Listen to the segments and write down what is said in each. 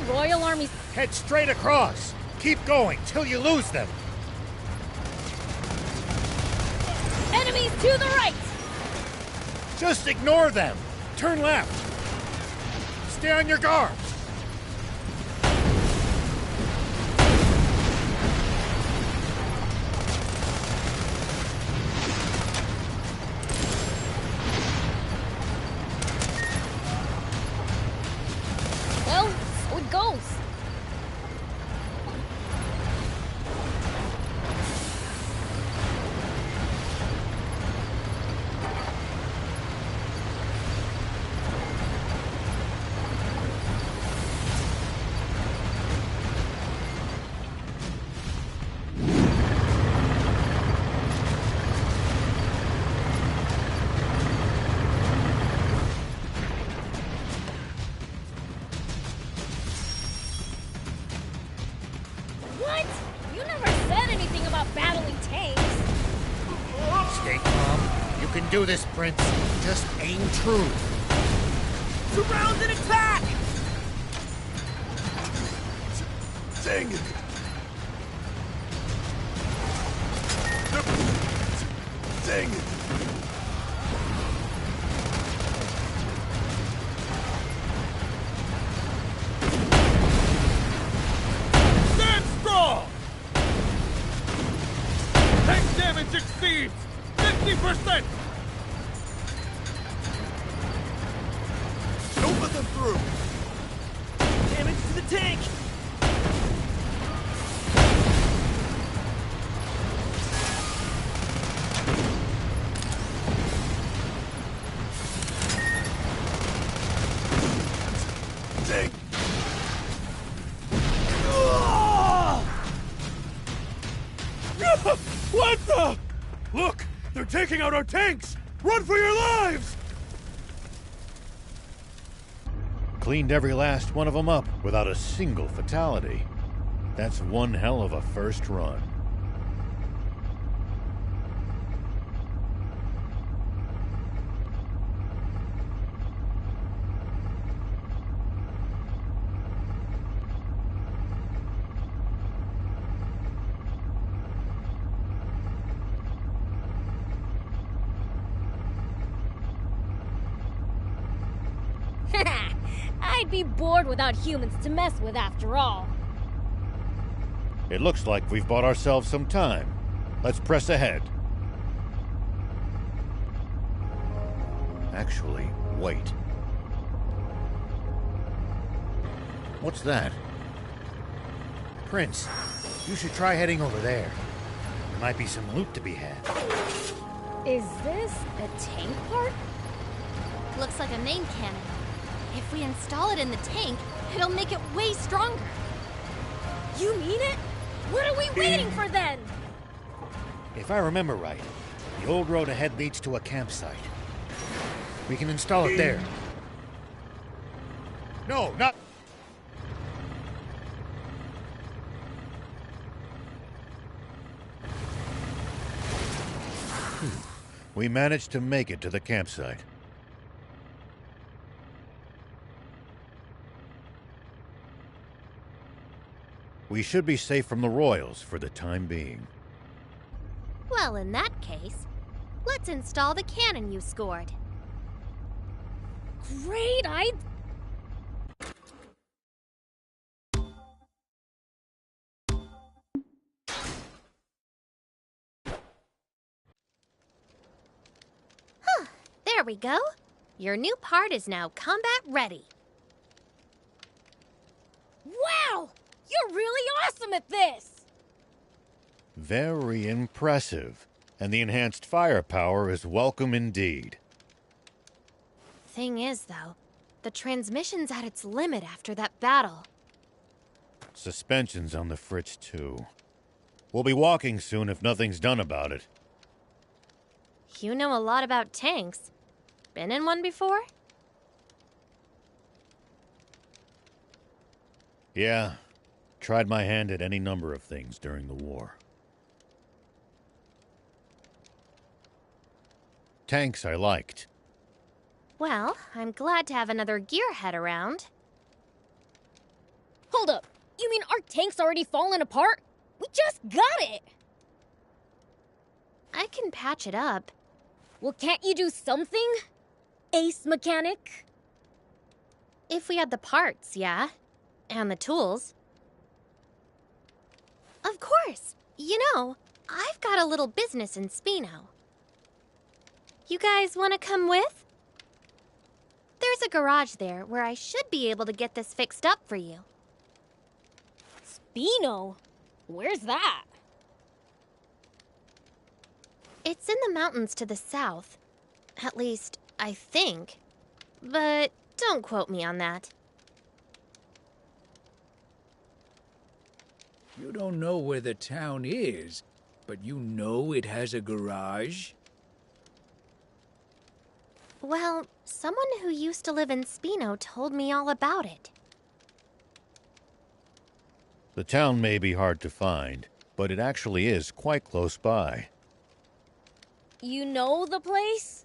Royal Army's... Head straight across. Keep going till you lose them. Enemies to the right! Just ignore them. Turn left. Stay on your guard. Well, so it goes. What? You never said anything about battling tanks. Stay calm. You can do this, Prince. Just aim true. Surround and attack! Dang it! Dang it! Stand strong! Tank damage exceeds 50%! Don't let them through! Damage to the tank! Dang! What the? Look! They're taking out our tanks! Run for your lives! Cleaned every last one of them up without a single fatality. That's one hell of a first run. I'd be bored without humans to mess with after all. It looks like we've bought ourselves some time. Let's press ahead. Actually, wait. What's that? Prince, you should try heading over there. There might be some loot to be had. Is this a tank part? Looks like a main cannon. If we install it in the tank, it'll make it way stronger. You mean it? What are we waiting for then? If I remember right, the old road ahead leads to a campsite. We can install it there. No, not... We managed to make it to the campsite. We should be safe from the Royals for the time being. Well, in that case, let's install the cannon you scored. Great idea. There we go. Your new part is now combat ready. Wow! You're really awesome at this! Very impressive. And the enhanced firepower is welcome indeed. Thing is, though, the transmission's at its limit after that battle. Suspension's on the fritz, too. We'll be walking soon if nothing's done about it. You know a lot about tanks. Been in one before? Yeah. Tried my hand at any number of things during the war. Tanks I liked. Well, I'm glad to have another gearhead around. Hold up. You mean our tank's already fallen apart? We just got it! I can patch it up. Well, can't you do something? Ace mechanic? If we had the parts, yeah. And the tools. Of course. You know, I've got a little business in Spino. You guys want to come with? There's a garage there where I should be able to get this fixed up for you. Spino? Where's that? It's in the mountains to the south. At least, I think. But don't quote me on that. You don't know where the town is, but you know it has a garage? Well, someone who used to live in Spino told me all about it. The town may be hard to find, but it actually is quite close by. You know the place?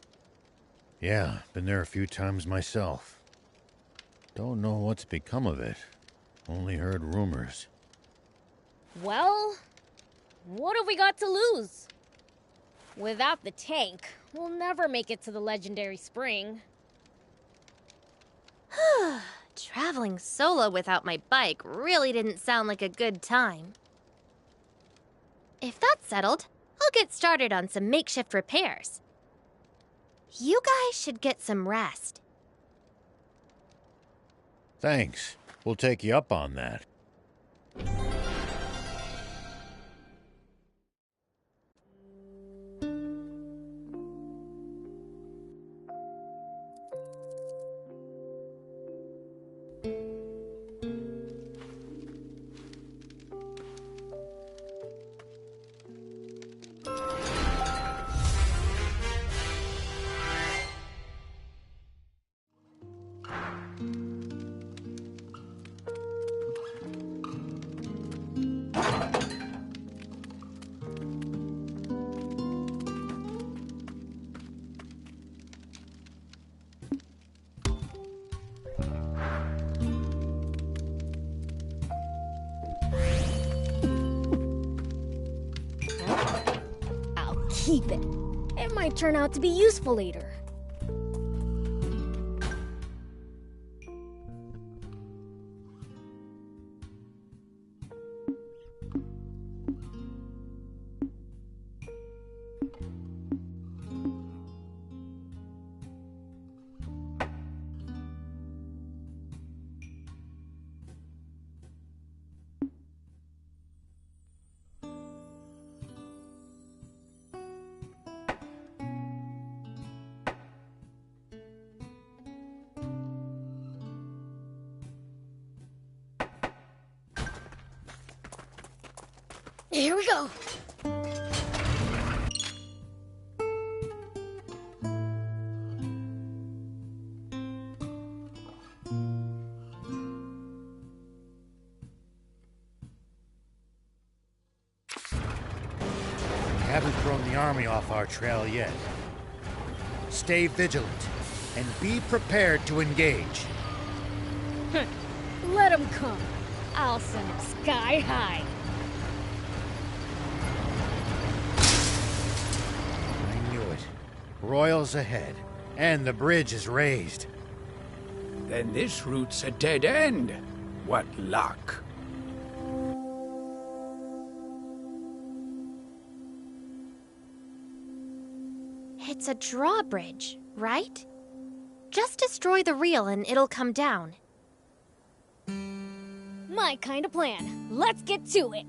Yeah, been there a few times myself. Don't know what's become of it. Only heard rumors. Well, what have we got to lose? Without the tank, we'll never make it to the legendary spring. Traveling solo without my bike really didn't sound like a good time. If that's settled, I'll get started on some makeshift repairs. You guys should get some rest. Thanks. We'll take you up on that. I'll keep it. It might turn out to be useful later. Here we go. Haven't thrown the army off our trail yet. Stay vigilant and be prepared to engage. Let them come. I'll send them sky high. I knew it. Royals ahead, and the bridge is raised. Then this route's a dead end. What luck. It's a drawbridge, right? Just destroy the reel and it'll come down. My kind of plan. Let's get to it.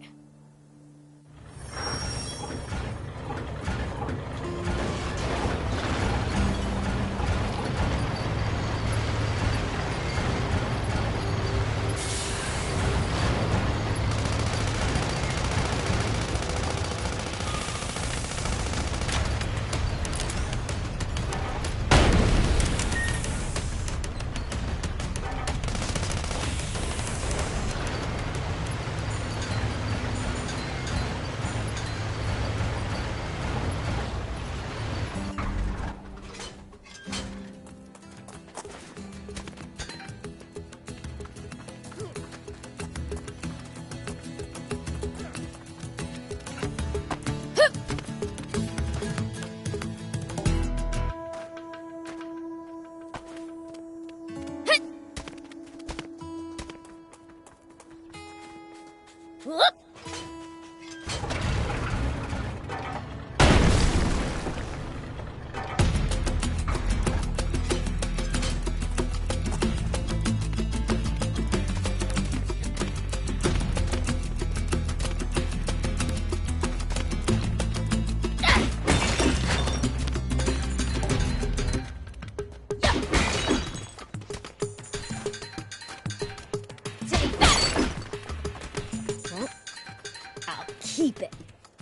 I'll keep it.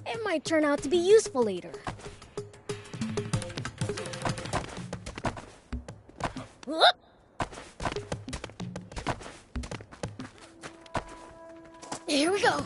It might turn out to be useful later. Whoop! Here we go.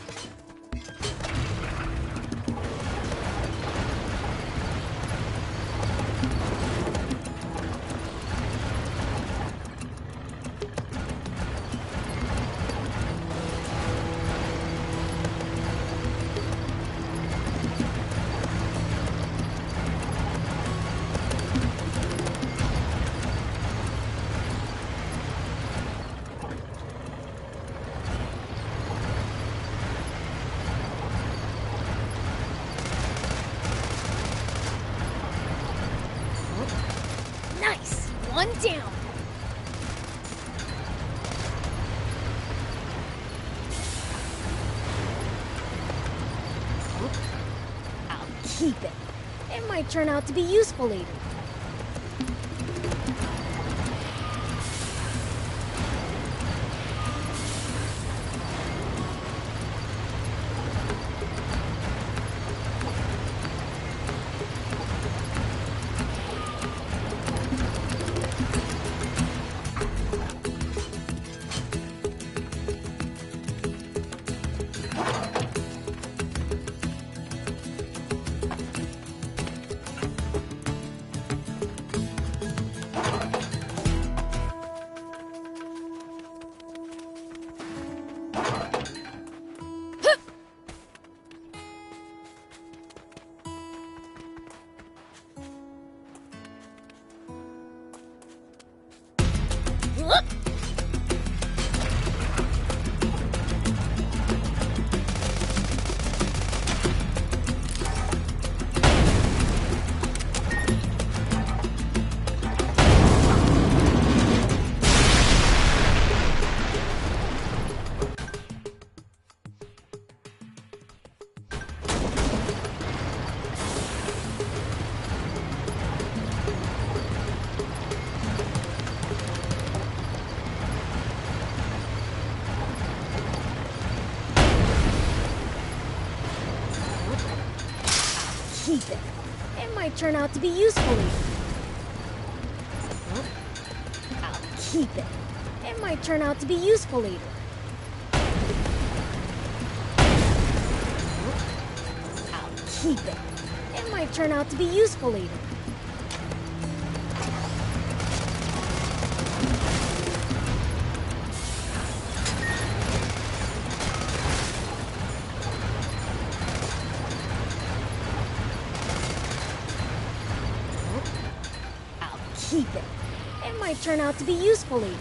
Nice! One down. I'll keep it. It might turn out to be useful later. Whoop! Keep it. It might turn out to be useful later. I'll keep it. It might turn out to be useful later. I'll keep it. It might turn out to be useful later. I'll keep it. It might turn out to be useful later.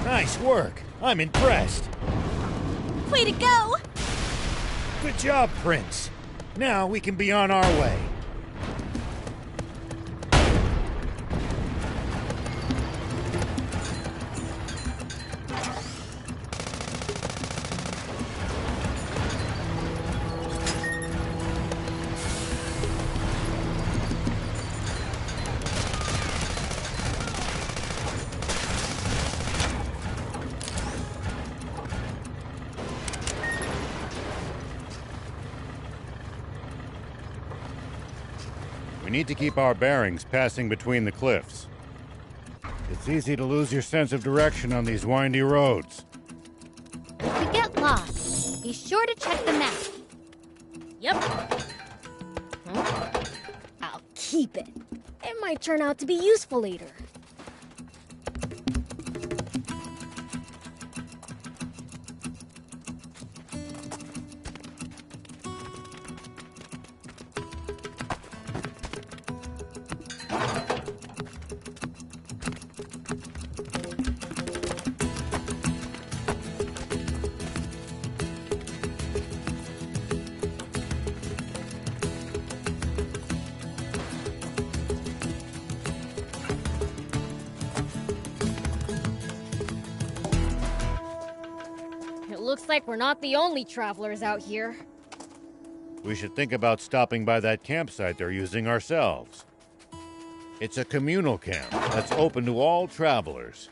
Nice work. I'm impressed. Way to go! Good job, Prince. Now we can be on our way. We need to keep our bearings passing between the cliffs. It's easy to lose your sense of direction on these windy roads. If we get lost, be sure to check the map. Yep. I'll keep it. It might turn out to be useful later. Looks like we're not the only travelers out here. We should think about stopping by that campsite they're using ourselves. It's a communal camp that's open to all travelers.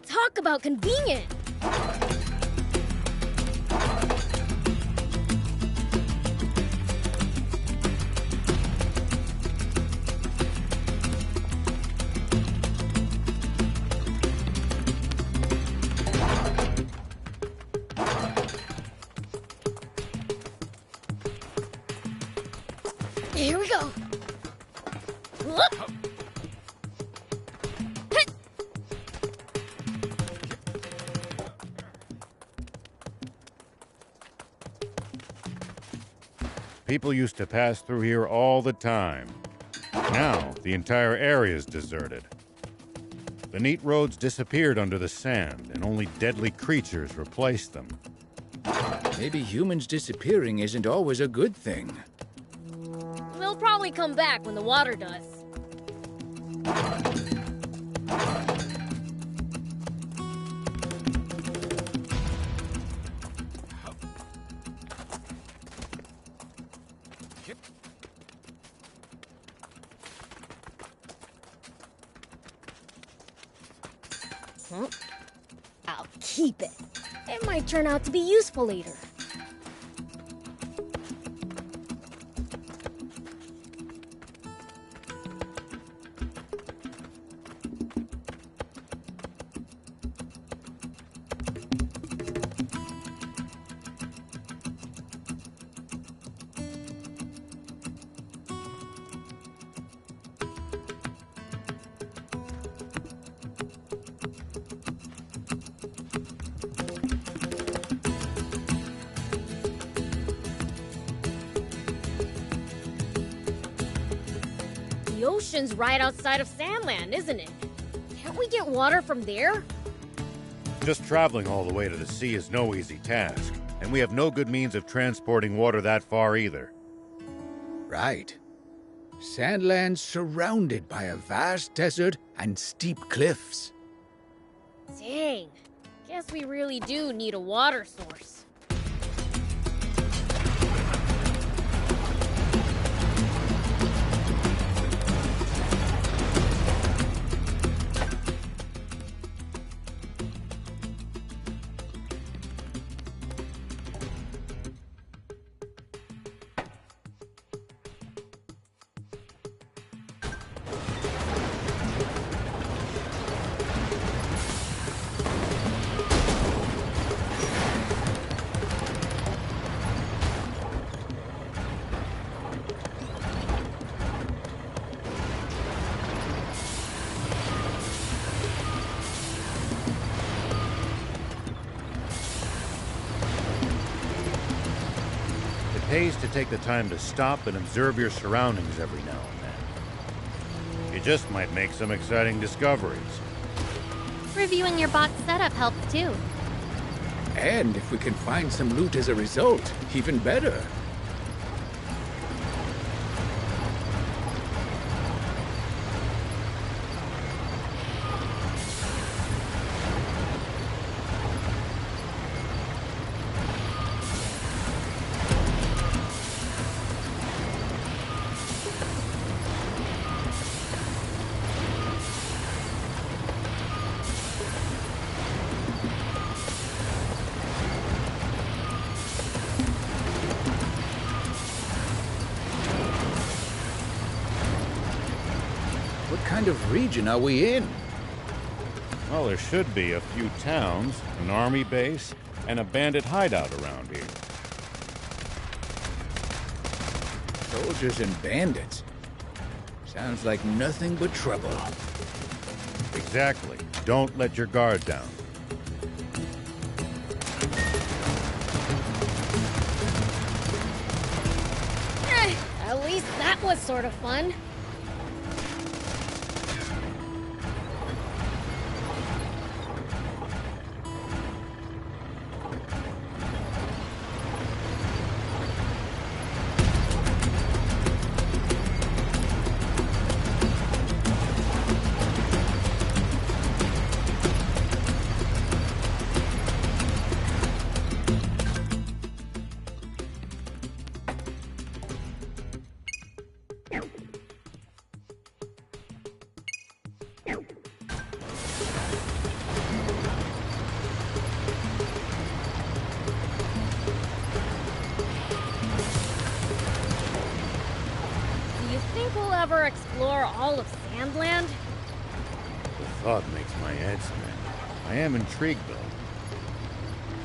Talk about convenient! Here we go. Whoop. Hit. People used to pass through here all the time. Now, the entire area is deserted. The neat roads disappeared under the sand, and only deadly creatures replaced them. Maybe humans disappearing isn't always a good thing. They'll probably come back when the water does. I'll keep it. It might turn out to be useful later. The ocean's right outside of SandLand, isn't it? Can't we get water from there? Just traveling all the way to the sea is no easy task, and we have no good means of transporting water that far either. Right. SandLand's surrounded by a vast desert and steep cliffs. Dang. Guess we really do need a water source. It pays to take the time to stop and observe your surroundings every now and then. You just might make some exciting discoveries. Reviewing your bot's setup helps too. And if we can find some loot as a result, even better. kind of region are we in? Well, there should be a few towns, an army base, and a bandit hideout around here. Soldiers and bandits. Sounds like nothing but trouble. Exactly. Don't let your guard down. At least that was sort of fun. Ever explore all of SandLand? The thought makes my head spin. I am intrigued, though.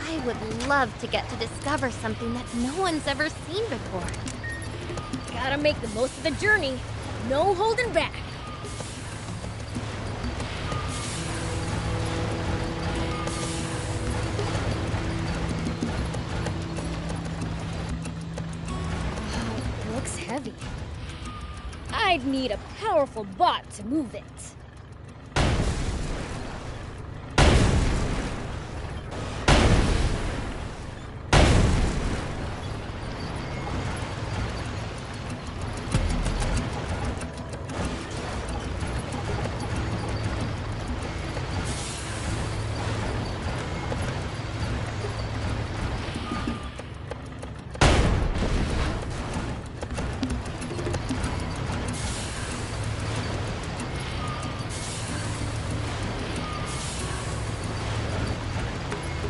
I would love to get to discover something that no one's ever seen before. Gotta make the most of the journey. No holding back. Looks heavy. I'd need a powerful bot to move it.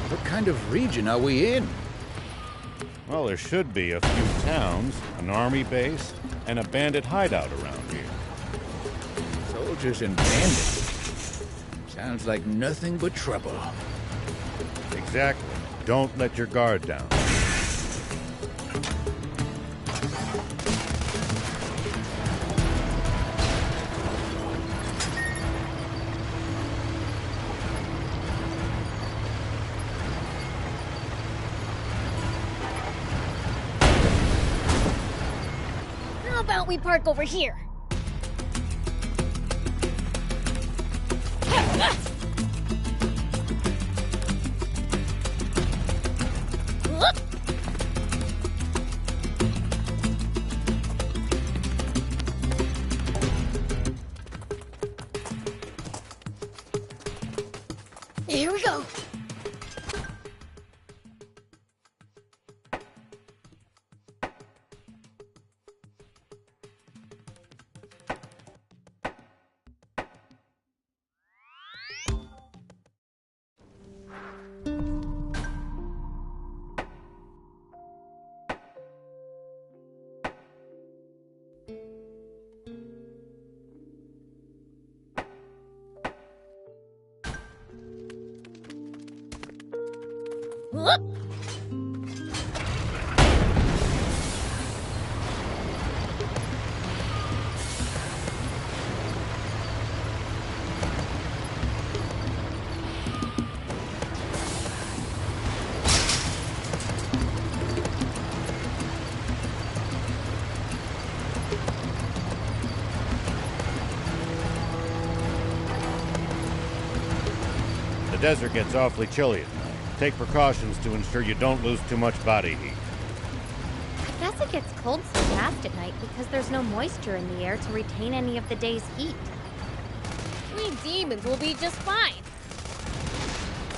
What kind of region are we in? Well, there should be a few towns, an army base, and a bandit hideout around here. Soldiers and bandits. Sounds like nothing but trouble. Exactly. Don't let your guard down. How about we park over here? Here we go. The desert gets awfully chilly at night. Take precautions to ensure you don't lose too much body heat. I guess it gets cold so fast at night because there's no moisture in the air to retain any of the day's heat. We demons will be just fine.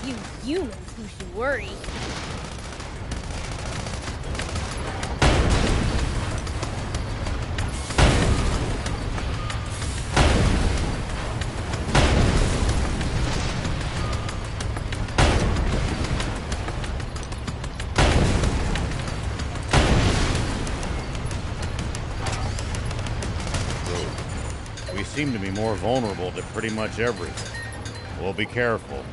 You humans who should worry. We seem to be more vulnerable to pretty much everything. We'll be careful.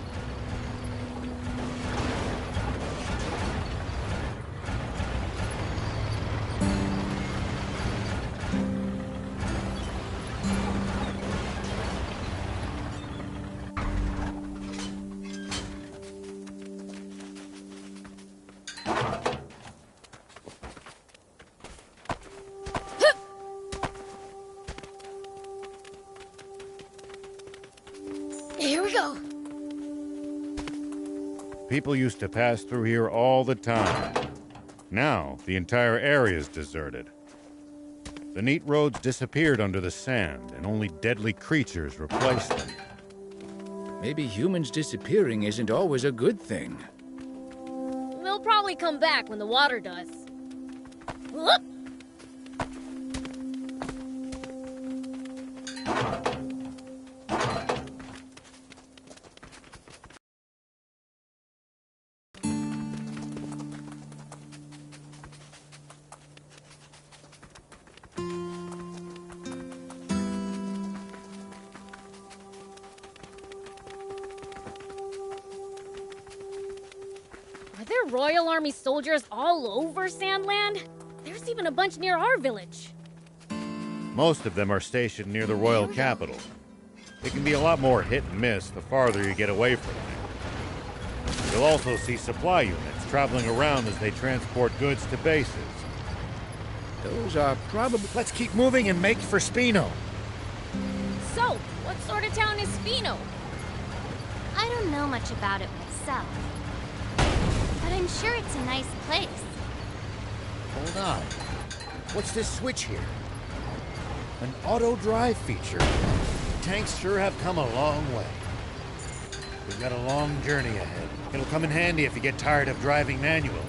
Here we go. People used to pass through here all the time. Now, the entire area is deserted. The neat roads disappeared under the sand, and only deadly creatures replaced them. Maybe humans disappearing isn't always a good thing. They'll probably come back when the water does. Whoop! Are there Royal Army soldiers all over SandLand? There's even a bunch near our village. Most of them are stationed near the royal capital. It can be a lot more hit and miss the farther you get away from there. You'll also see supply units traveling around as they transport goods to bases. Those are probably... Let's keep moving and make for Spino. So, what sort of town is Spino? I don't know much about it myself, but I'm sure it's a nice place. Hold on. What's this switch here? An auto drive feature. Tanks sure have come a long way. We've got a long journey ahead. It'll come in handy if you get tired of driving manually.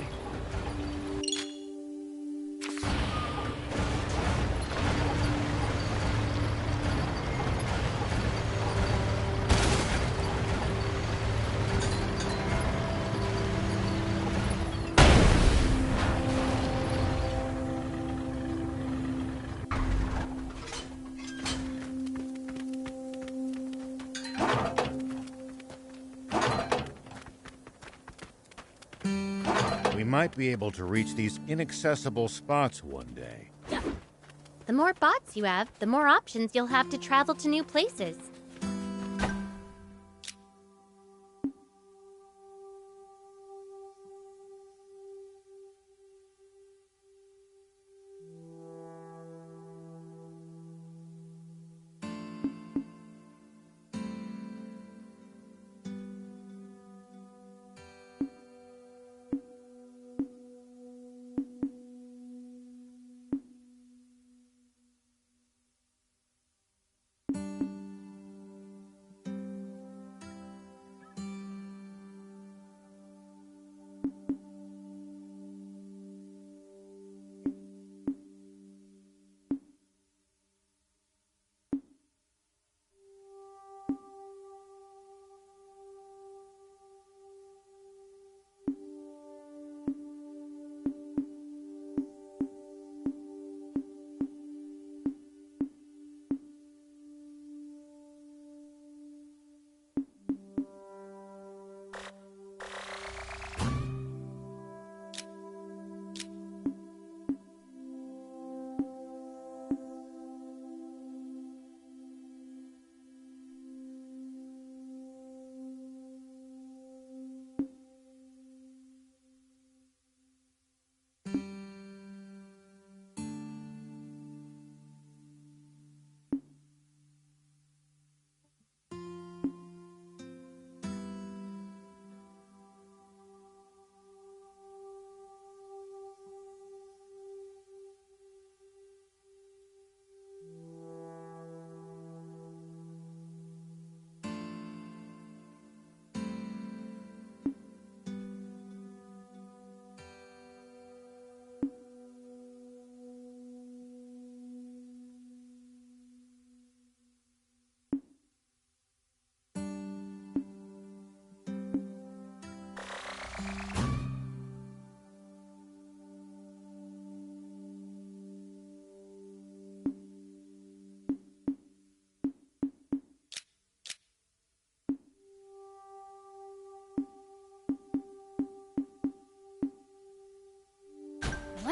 We might be able to reach these inaccessible spots one day. The more bots you have, the more options you'll have to travel to new places.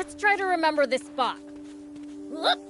Let's try to remember this spot. Whoop.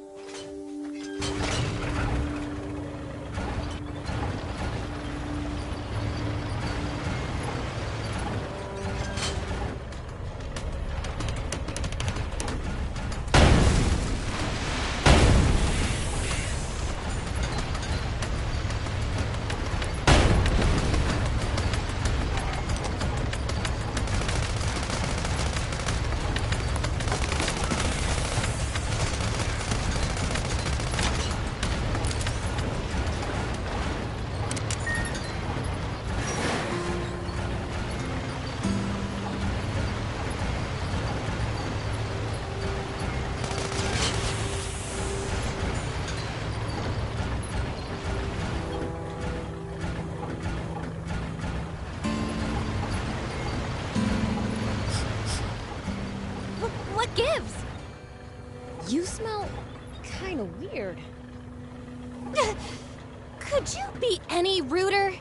What gives? You smell kind of weird. Could you be any ruder?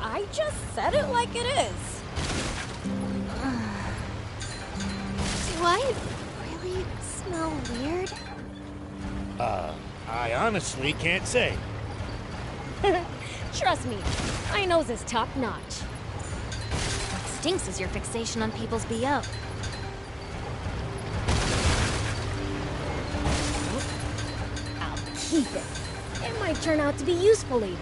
I just said it like it is. Do I really smell weird? I honestly can't say. Trust me, my nose is top notch. What stinks is your fixation on people's BO. I'll keep it. It might turn out to be useful later.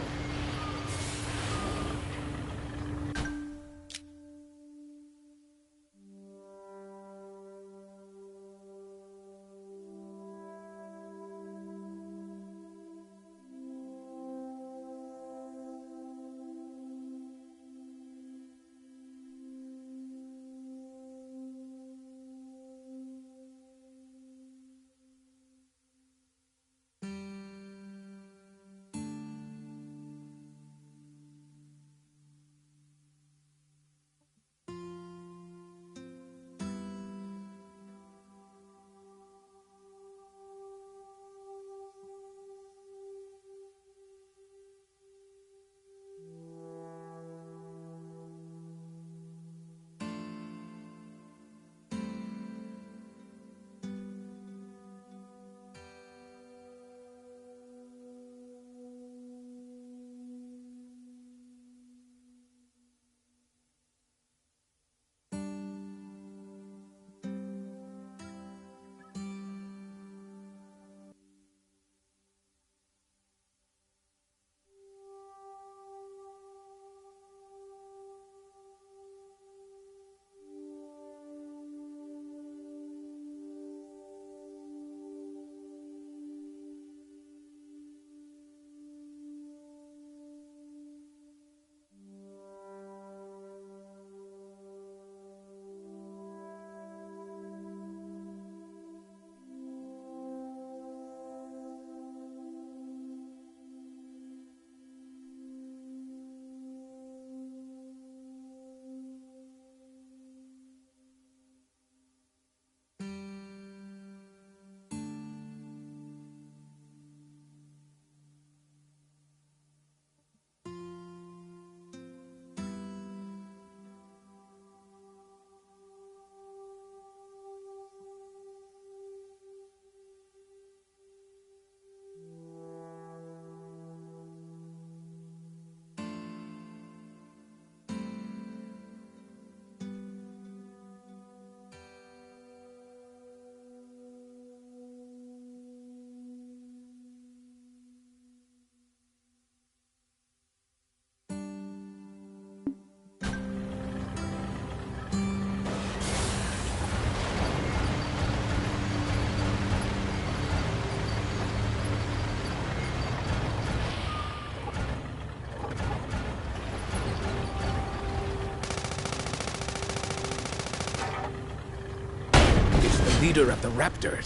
Leader of the Raptors.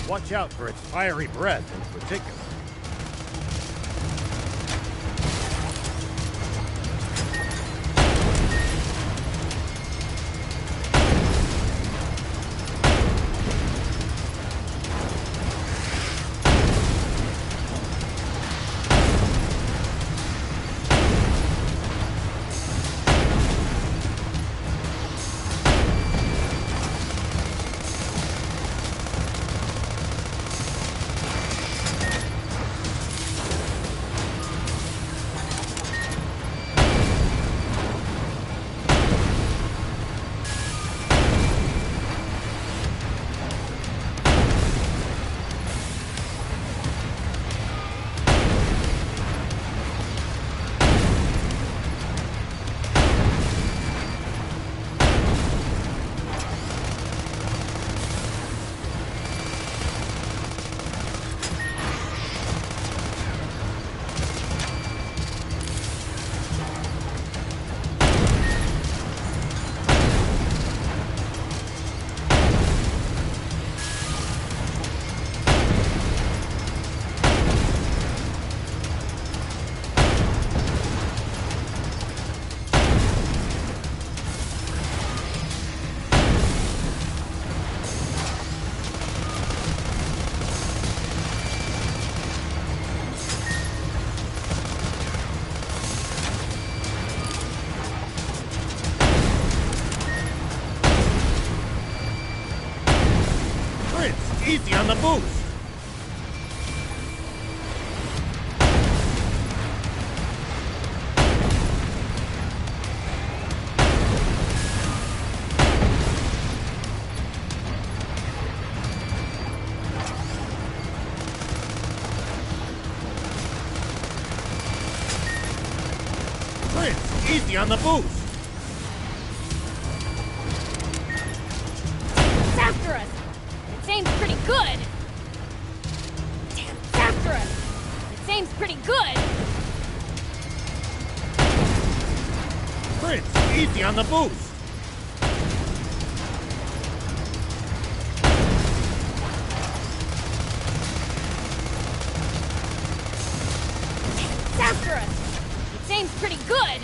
Watch out for its fiery breath in particular. easy on the boost! Prince, easy on the boost! It's after us! Its aim's pretty good! Damn, it's after us! Its aim's pretty good! Prince, easy on the boost! It's after us! Its aim's pretty good!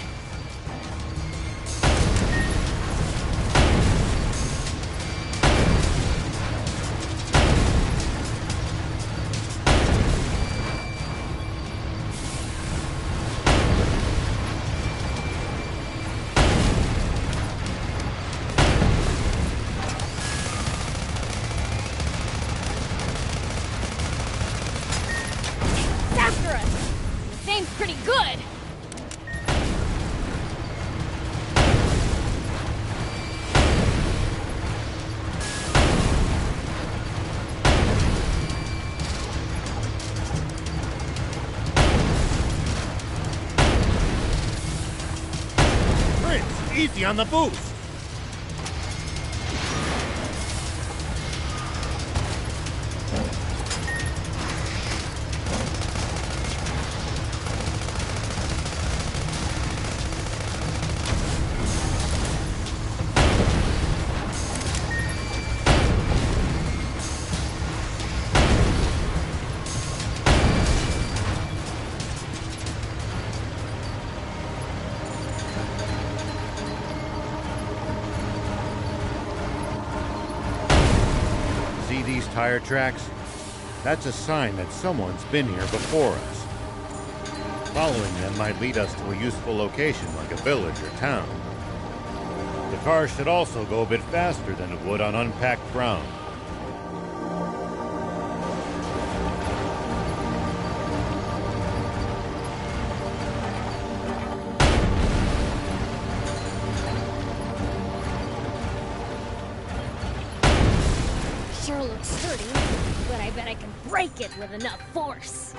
It's after us! Its aim's pretty good! Prince, easy on the boost! See these tire tracks? That's a sign that someone's been here before us. Following them might lead us to a useful location like a village or town. The car should also go a bit faster than it would on unpacked ground. Sure looks sturdy, but I bet I can break it with enough force.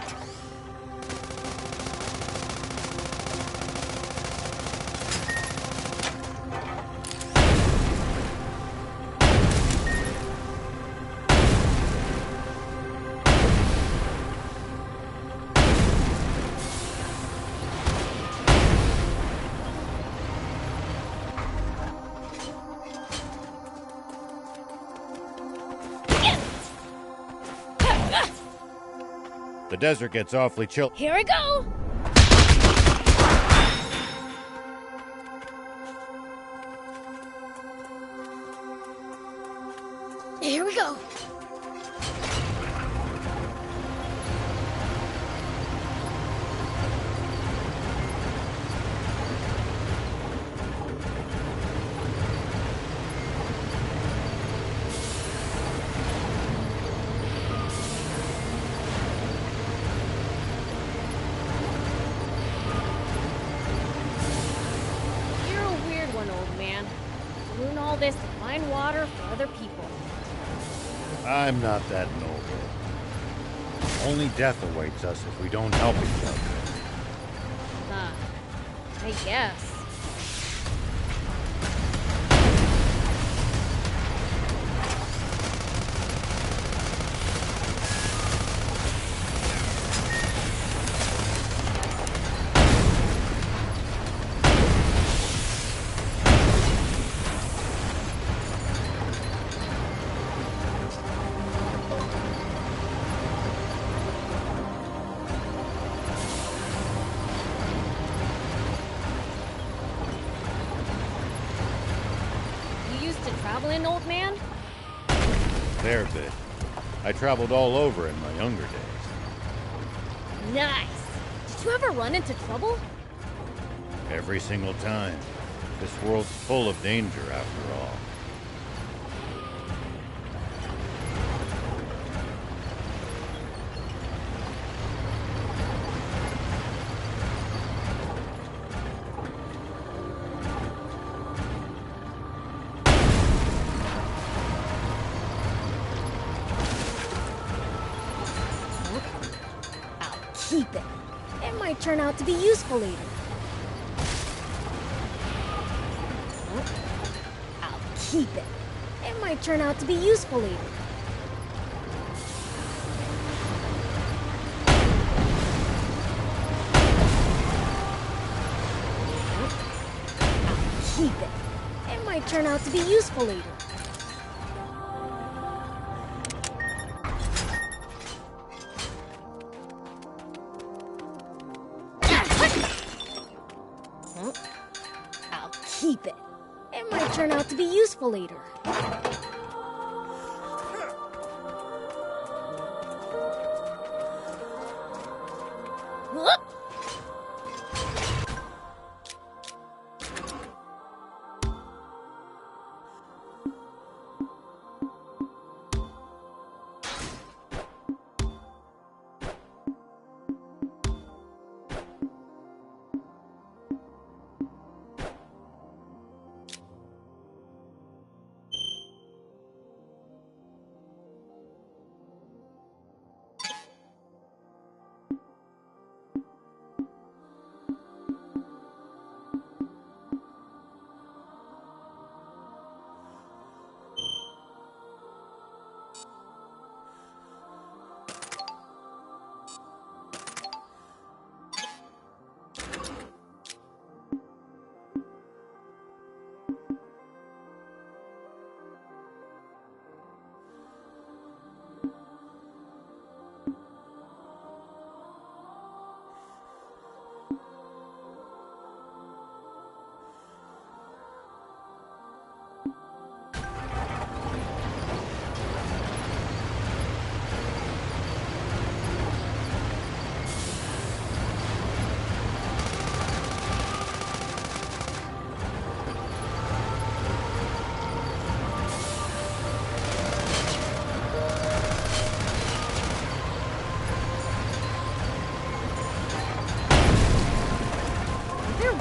The desert gets awfully chill. Here we go! Here we go! You're a weird one, old man. Doing all this to find water for other people. I'm not that noble. Only death awaits us if we don't help each other. I guess. Traveling, old man? Fair bit. I traveled all over in my younger days. Nice. Did you ever run into trouble? Every single time. This world's full of danger, after all. keep it. It might turn out to be useful later. I'll keep it. It might turn out to be useful later. I'll keep it. It might turn out to be useful later. I'll keep it. It might turn out to be useful later.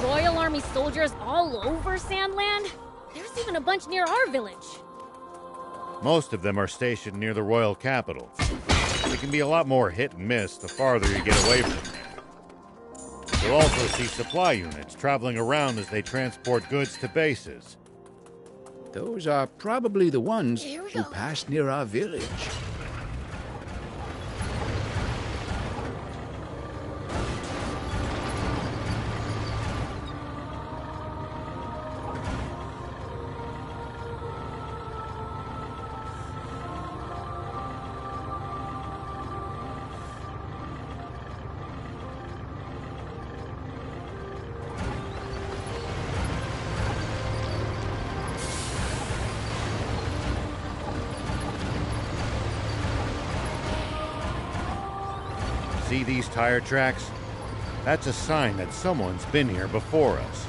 Royal Army soldiers all over SandLand? There's even a bunch near our village. Most of them are stationed near the royal capital. It can be a lot more hit and miss the farther you get away from there. You'll also see supply units traveling around as they transport goods to bases. Those are probably the ones Here we who go. passed near our village. See these tire tracks? That's a sign that someone's been here before us.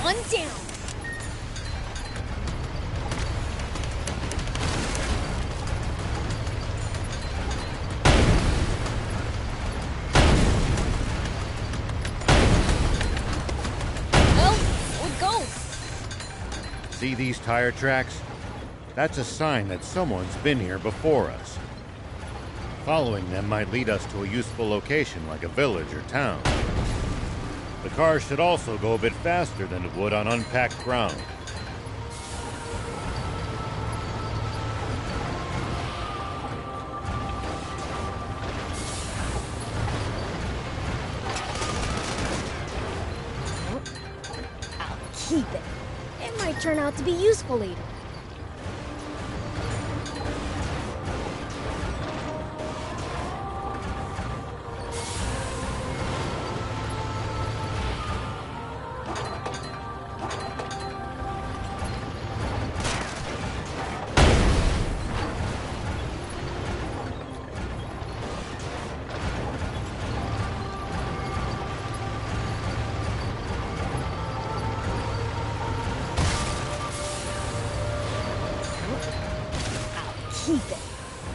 One down. Well, so it goes. See these tire tracks? That's a sign that someone's been here before us. Following them might lead us to a useful location like a village or town. The cars should also go a bit faster than it would on unpacked ground. I'll keep it. It might turn out to be useful later. keep it.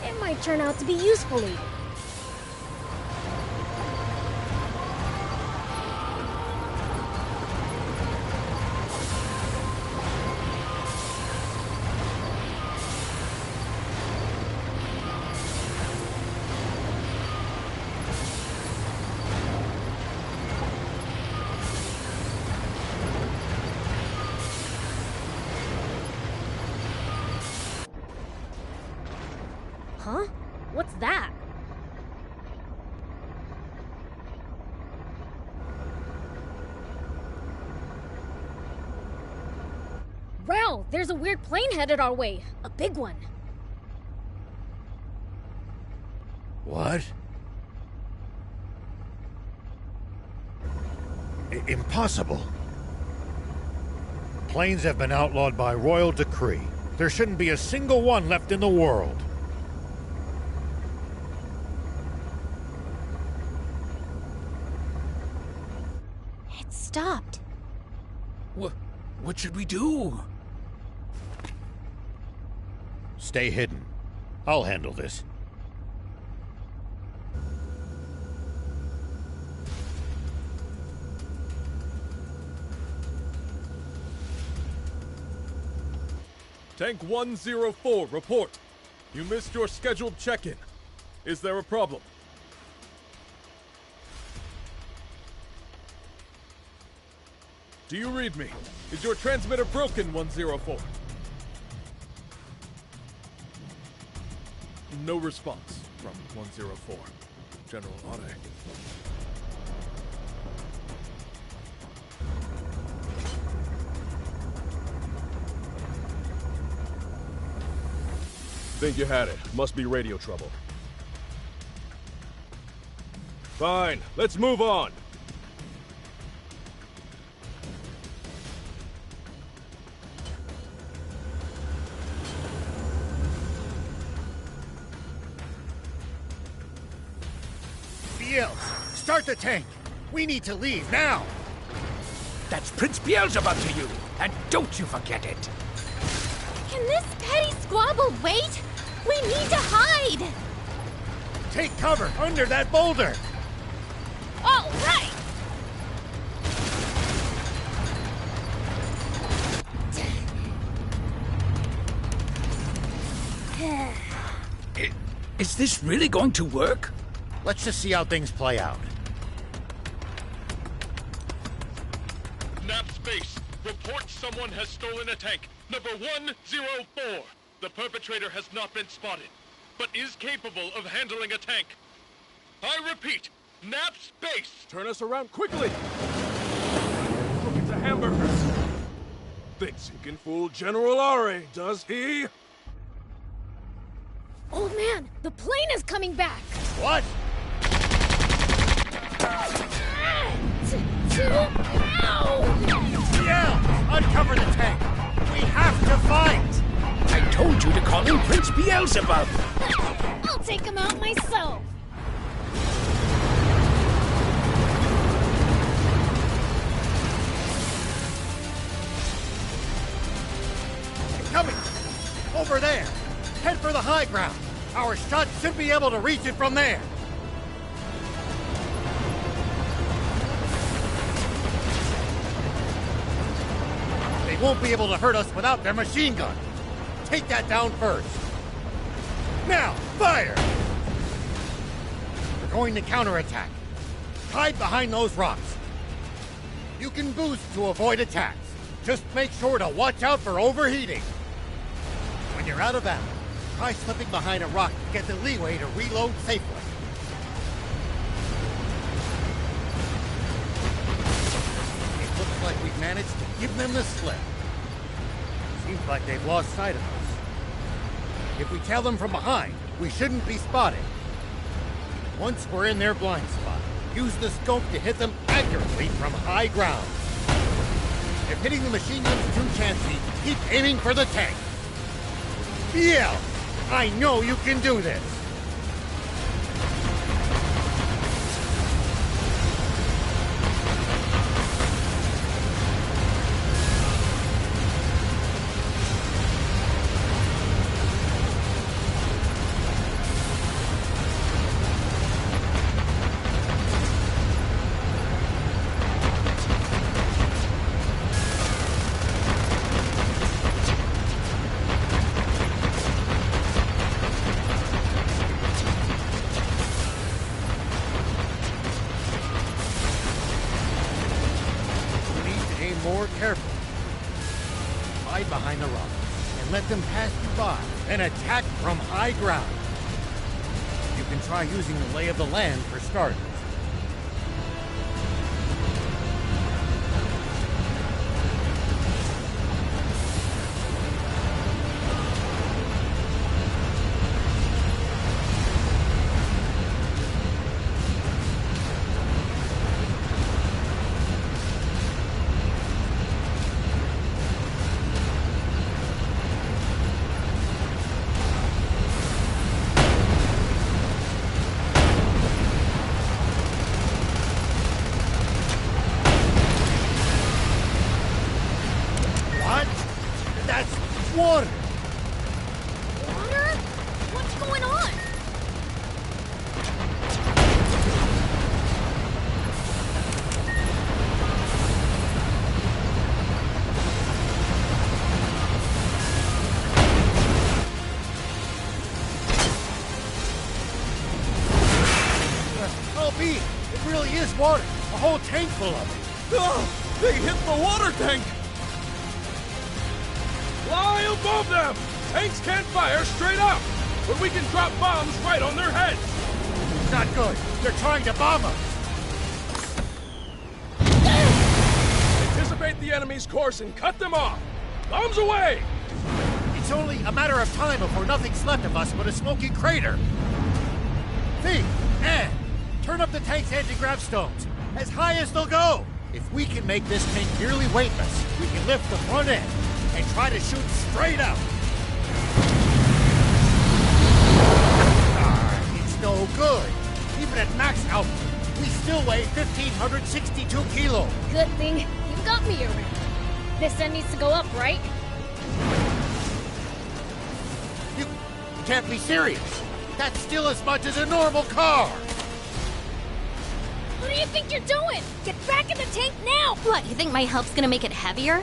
It might turn out to be useful later. Huh? What's that? Rao, there's a weird plane headed our way. A big one. What? Impossible. Planes have been outlawed by royal decree. There shouldn't be a single one left in the world. It stopped. What should we do? Stay hidden. I'll handle this. Tank 104, report. You missed your scheduled check-in. Is there a problem? Do you read me? Is your transmitter broken, 104? No response from 104. General Ade. Think you had it. Must be radio trouble. Fine, let's move on. Start the tank! We need to leave, now! That's Prince Beelzebub to you, and don't you forget it. Can this petty squabble wait? We need to hide! Take cover under that boulder! All right! Is this really going to work? Let's just see how things play out. Nap Space, report someone has stolen a tank. Number 104. The perpetrator has not been spotted, but is capable of handling a tank. I repeat, Nap Space! Turn us around quickly! Look, it's a hamburger. Thinks he can fool General Ari, does he? Old man, the plane is coming back! What? Yeah! Uncover the tank! We have to fight! I told you to call him Prince Beelzebub! I'll take him out myself! Coming! Over there! Head for the high ground! Our shots should be able to reach it from there! They won't be able to hurt us without their machine gun! Take that down first! Now, fire! We're going to counterattack. Hide behind those rocks. You can boost to avoid attacks. Just make sure to watch out for overheating. When you're out of ammo, try slipping behind a rock to get the leeway to reload safely. It looks like we've managed to give them the slip. Seems like they've lost sight of us. If we tail them from behind, we shouldn't be spotted. Once we're in their blind spot, use the scope to hit them accurately from high ground. If hitting the machine gun's too chancy, keep aiming for the tank. Yeah, I know you can do this. careful. Hide behind the rock and let them pass you by and attack from high ground. You can try using the lay of the land for starters. Water! Water? What's going on? Oh, Pete, it really is water. A whole tank full of it. Oh, they hit the water tank! Fly above them! Tanks can't fire straight up, but we can drop bombs right on their heads! Not good. They're trying to bomb us. Anticipate the enemy's course and cut them off! Bombs away! It's only a matter of time before nothing's left of us but a smoking crater. Thief, Ann, turn up the tank's anti-grav stones, as high as they'll go. If we can make this tank nearly weightless, we can lift the front end and try to shoot straight up. It's no good. Even at max output, we still weigh 1,562 kilos. Good thing you got me around. This end needs to go up, right? You can't be serious. That's still as much as a normal car. What do you think you're doing? Get back in the tank now! What, you think my help's gonna make it heavier?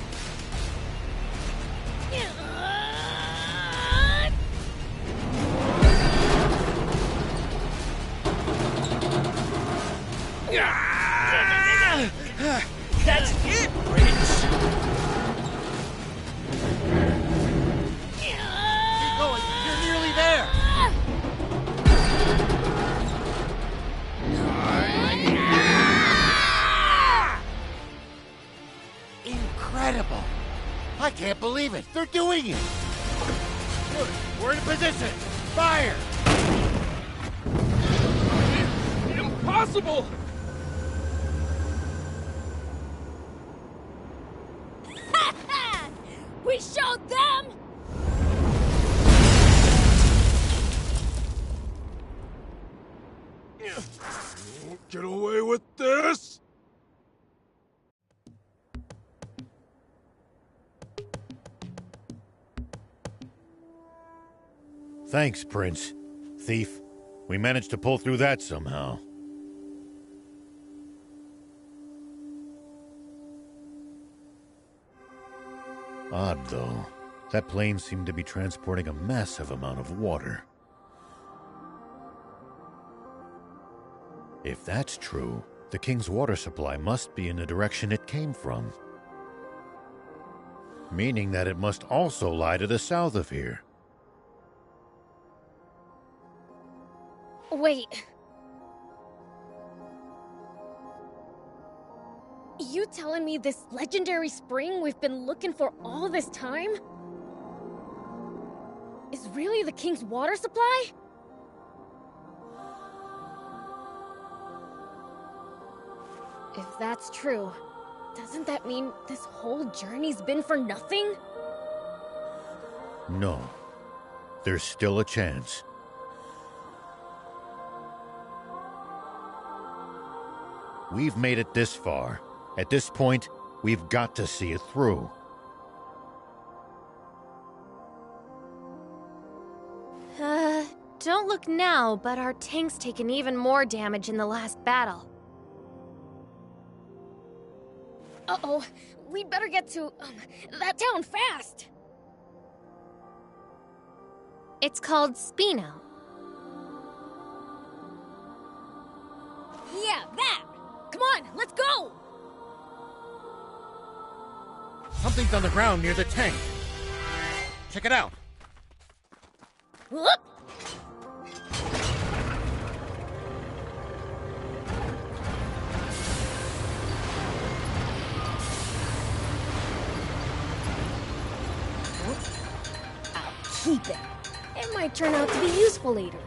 That's it, Prince! Keep going. You're nearly there. Incredible. I can't believe it. They're doing it. Good. We're in position. Fire. Impossible! We showed them! Get away with this! Thanks, Prince. Thief. We managed to pull through that somehow. Odd, though. That plane seemed to be transporting a massive amount of water. If that's true, the king's water supply must be in the direction it came from. Meaning that it must also lie to the south of here. Wait. You telling me this legendary spring we've been looking for all this time is really the king's water supply? If that's true, doesn't that mean this whole journey's been for nothing? No. There's still a chance. We've made it this far. At this point, we've got to see it through. Don't look now, but our tank's taken even more damage in the last battle. Uh-oh, we'd better get to that town fast. It's called Spino. Yeah, that! Come on, let's go! Something's on the ground near the tank. Check it out. Whoop! I'll keep it. It might turn out to be useful later.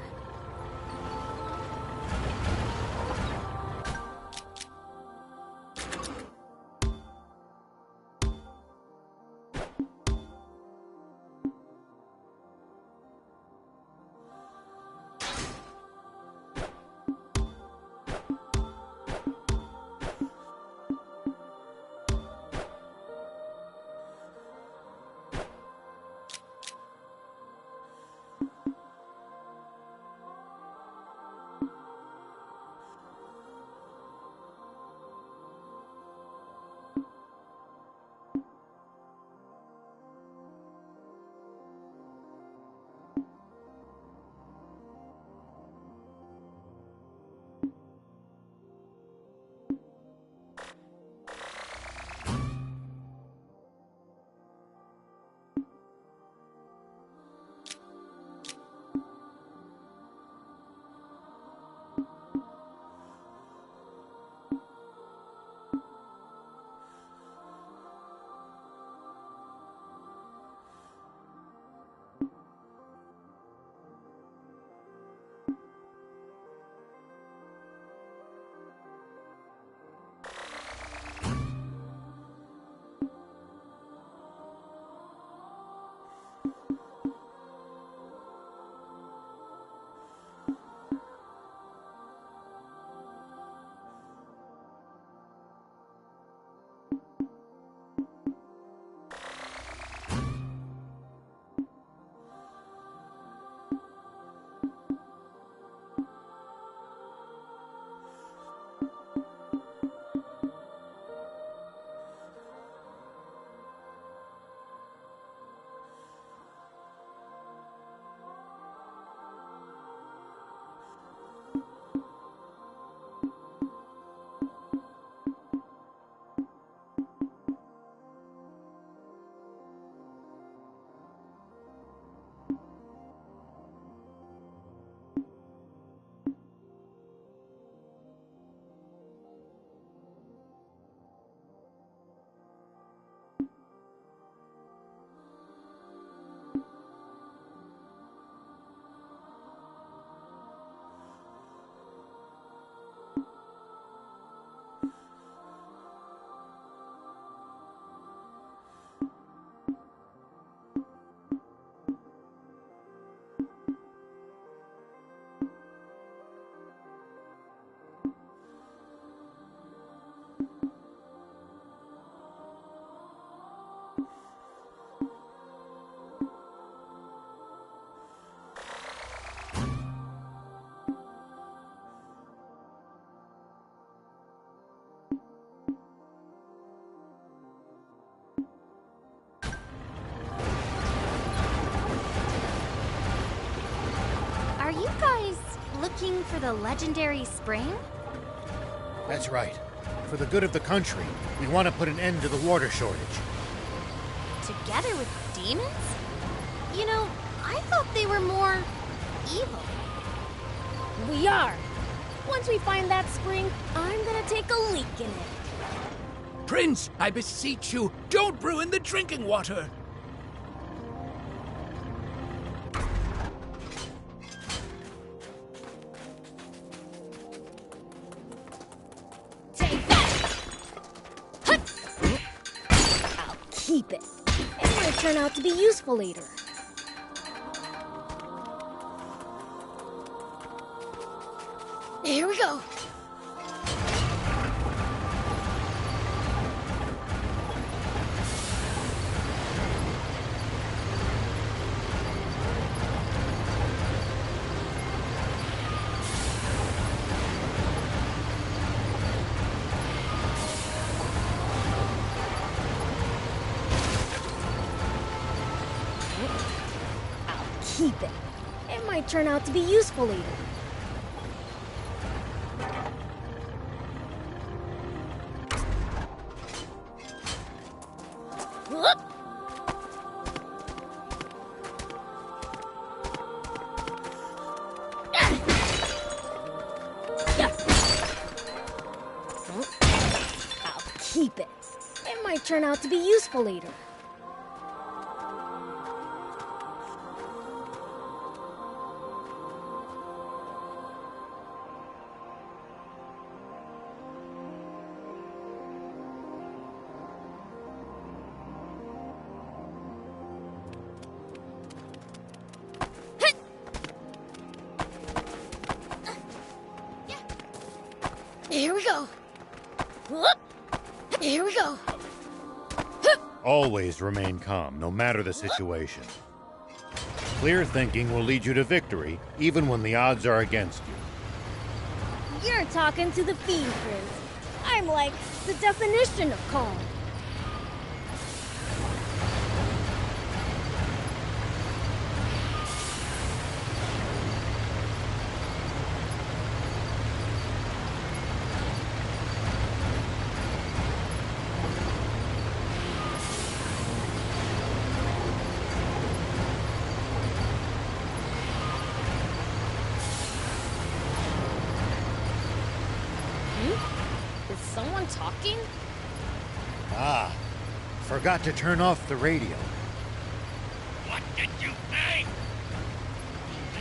Looking for the legendary spring? That's right. For the good of the country, we want to put an end to the water shortage. Together with demons? You know, I thought they were more evil. We are. Once we find that spring, I'm gonna take a leak in it. Prince, I beseech you, don't ruin the drinking water. Take that! Hut! I'll keep it. It might turn out to be useful later. Here we go. I'll keep it. It might turn out to be useful later. keep it. It might turn out to be useful later. Here we go. Whoop. Here we go. Always remain calm, no matter the situation. Clear thinking will lead you to victory, even when the odds are against you. You're talking to the Fiend Prince. I'm like the definition of calm. Is someone talking? Ah, forgot to turn off the radio. What did you say?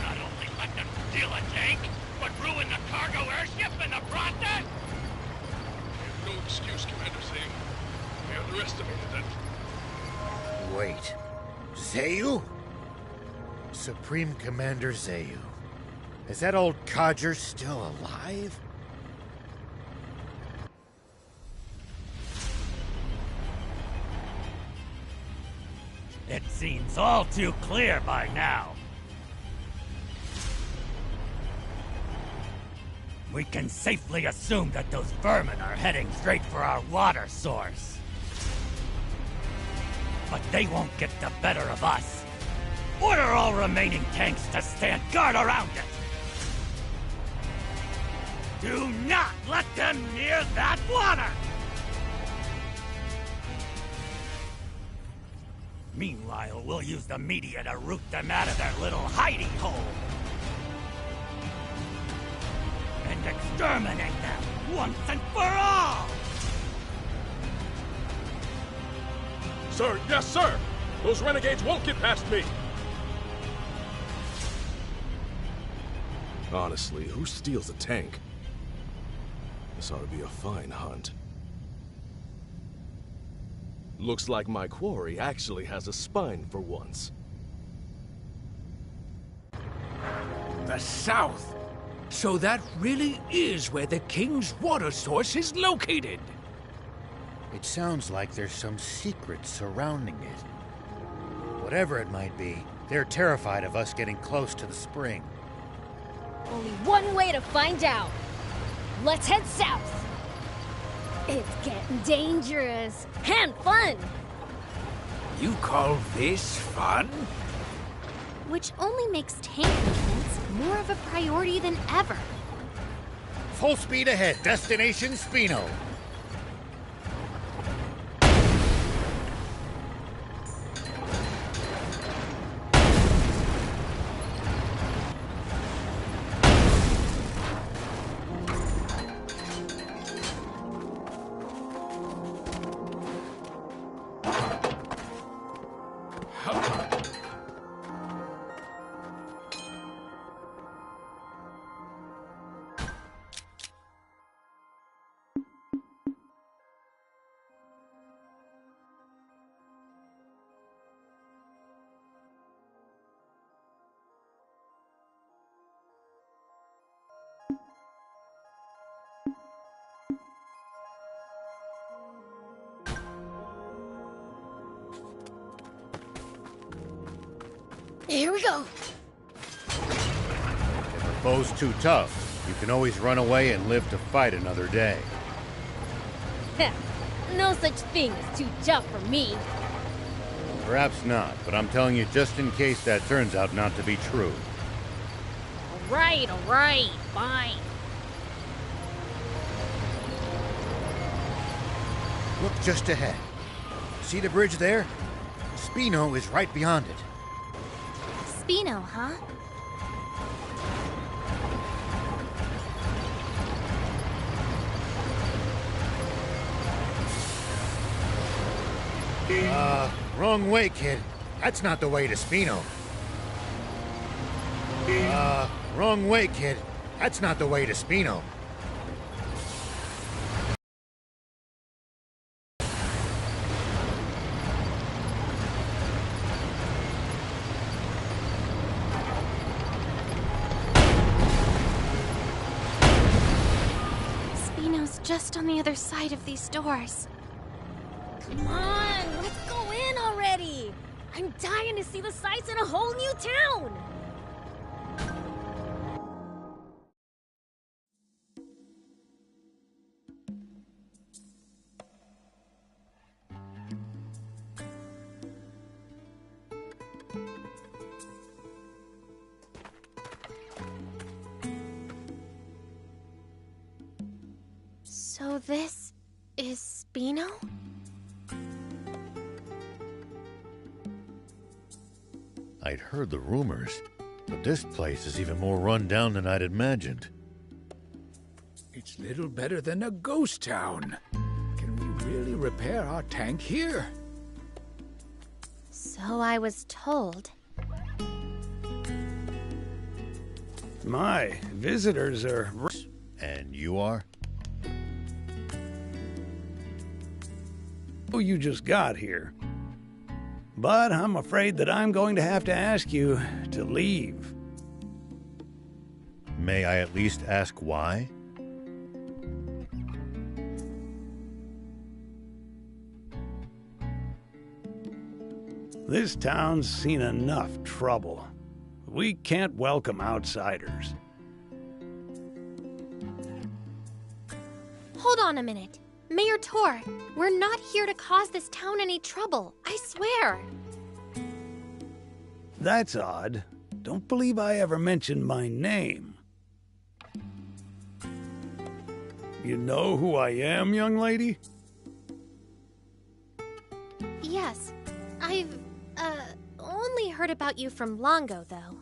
Not only let them steal a tank, but ruin the cargo airship in the process? We have no excuse, Commander Zane. We underestimated that. Wait, Zayu? Supreme Commander Zayu. Is that old codger still alive? It seems all too clear by now. We can safely assume that those vermin are heading straight for our water source. But they won't get the better of us. Order all remaining tanks to stand guard around it. Do not let them near that water! Meanwhile, we'll use the media to root them out of their little hidey hole. And exterminate them once and for all! Sir, yes, sir! Those renegades won't get past me! Honestly, who steals a tank? This ought to be a fine hunt. Looks like my quarry actually has a spine for once. The south. So that really is where the king's water source is located. It sounds like there's some secret surrounding it. Whatever it might be, they're terrified of us getting close to the spring. Only one way to find out. Let's head south. It's getting dangerous and fun. You call this fun? Which only makes tank maintenance more of a priority than ever. Full speed ahead, destination Spino. Here we go. If a foe's too tough, you can always run away and live to fight another day. Heh, no such thing as too tough for me. Perhaps not, but I'm telling you just in case that turns out not to be true. All right, fine. Look just ahead. See the bridge there? Spino is right beyond it. Spino, huh? Wrong way, kid. That's not the way to Spino. Wrong way, kid. That's not the way to Spino. Spino's just on the other side of these doors. Come on, let's go in already! I'm dying to see the sights in a whole new town! So this is Spino? I'd heard the rumors, but this place is even more run down than I'd imagined. It's little better than a ghost town. Can we really repair our tank here? So I was told. My visitors are... And you are? Oh, you just got here. But I'm afraid that I'm going to have to ask you to leave. May I at least ask why? This town's seen enough trouble. We can't welcome outsiders. Hold on a minute. Mayor Tor, we're not here to cause this town any trouble, I swear. That's odd. Don't believe I ever mentioned my name. You know who I am, young lady? Yes, I've, only heard about you from Longo, though.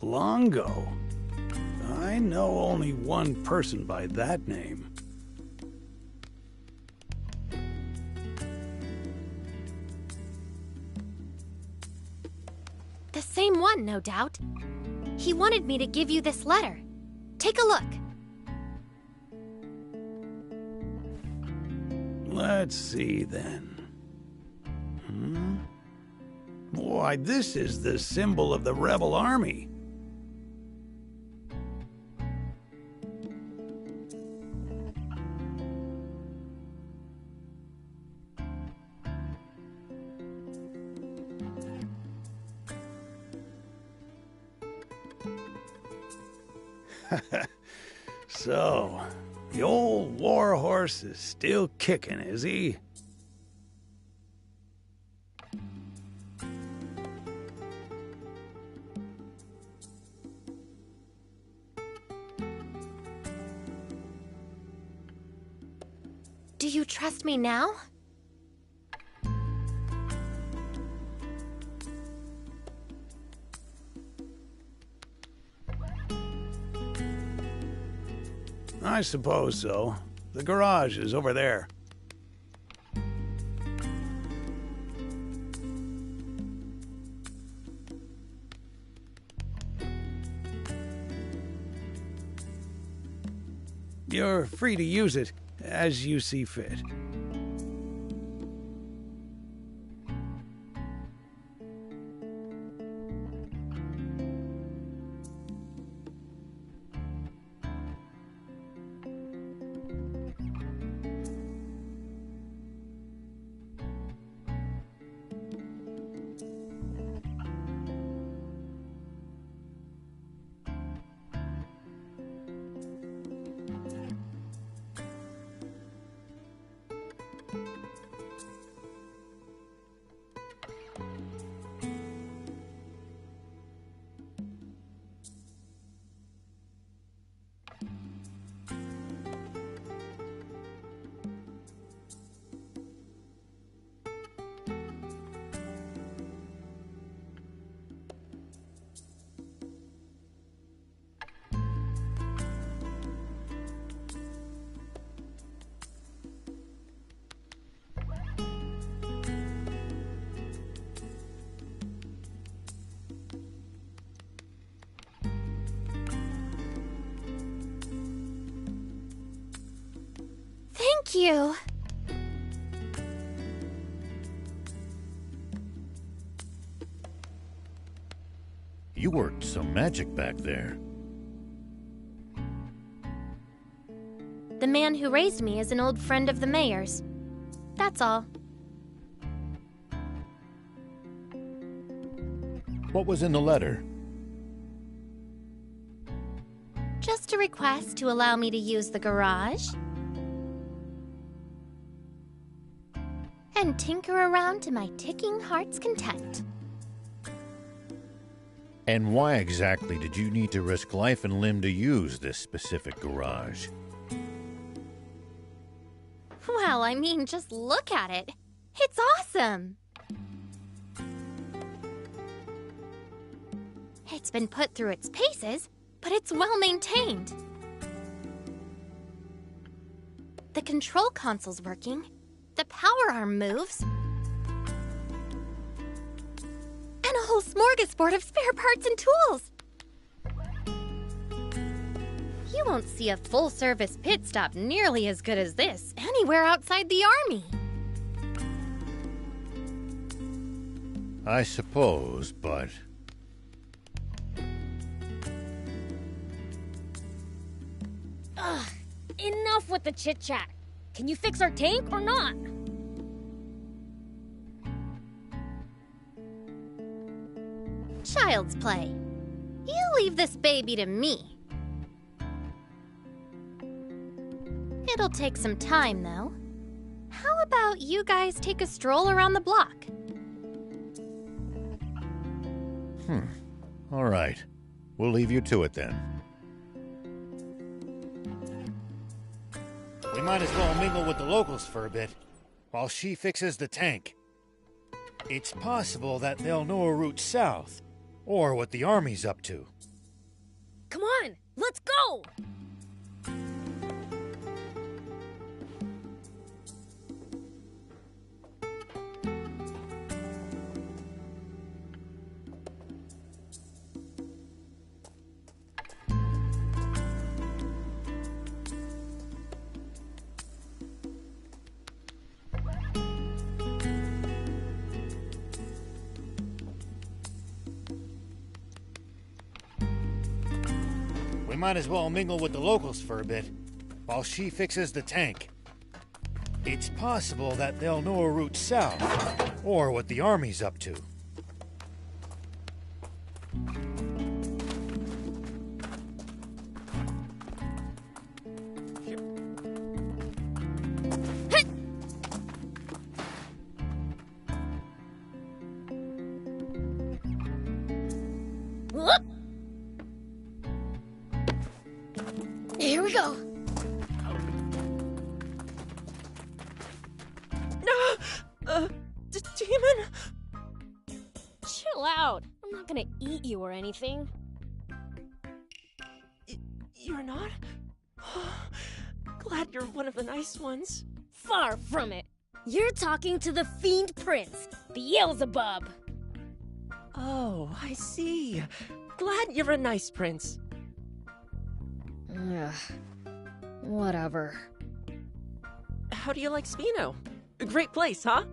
Longo? I know only one person by that name. The same one, no doubt. He wanted me to give you this letter. Take a look. Let's see, then. Why, this is the symbol of the rebel army. So, the old war horse is still kicking, is he? Do you trust me now? I suppose so. The garage is over there. You're free to use it as you see fit. Thank you. You worked some magic back there. The man who raised me is an old friend of the mayor's. That's all. What was in the letter? Just a request to allow me to use the garage. And tinker around to my ticking heart's content. And why exactly did you need to risk life and limb to use this specific garage? Well, I mean, just look at it. It's awesome. It's been put through its paces, but it's well maintained. The control console's working. The power arm moves. And a whole smorgasbord of spare parts and tools. You won't see a full-service pit stop nearly as good as this anywhere outside the army. I suppose, but... Ugh, enough with the chit-chat. Can you fix our tank or not? Child's play. You leave this baby to me. It'll take some time, though. How about you guys take a stroll around the block? All right. We'll leave you to it then. We might as well mingle with the locals for a bit, while she fixes the tank. It's possible that they'll know a route south, or what the army's up to. Come on, let's go! We might as well mingle with the locals for a bit, while she fixes the tank. It's possible that they'll know a route south, or what the army's up to. Whoop! Here we go. Demon? Chill out. I'm not gonna eat you or anything. You're not? Glad you're one of the nice ones. Far from it. You're talking to the Fiend Prince, Beelzebub. Oh, I see. Glad you're a nice prince. Ugh. Whatever. How do you like Spino? A great place, huh?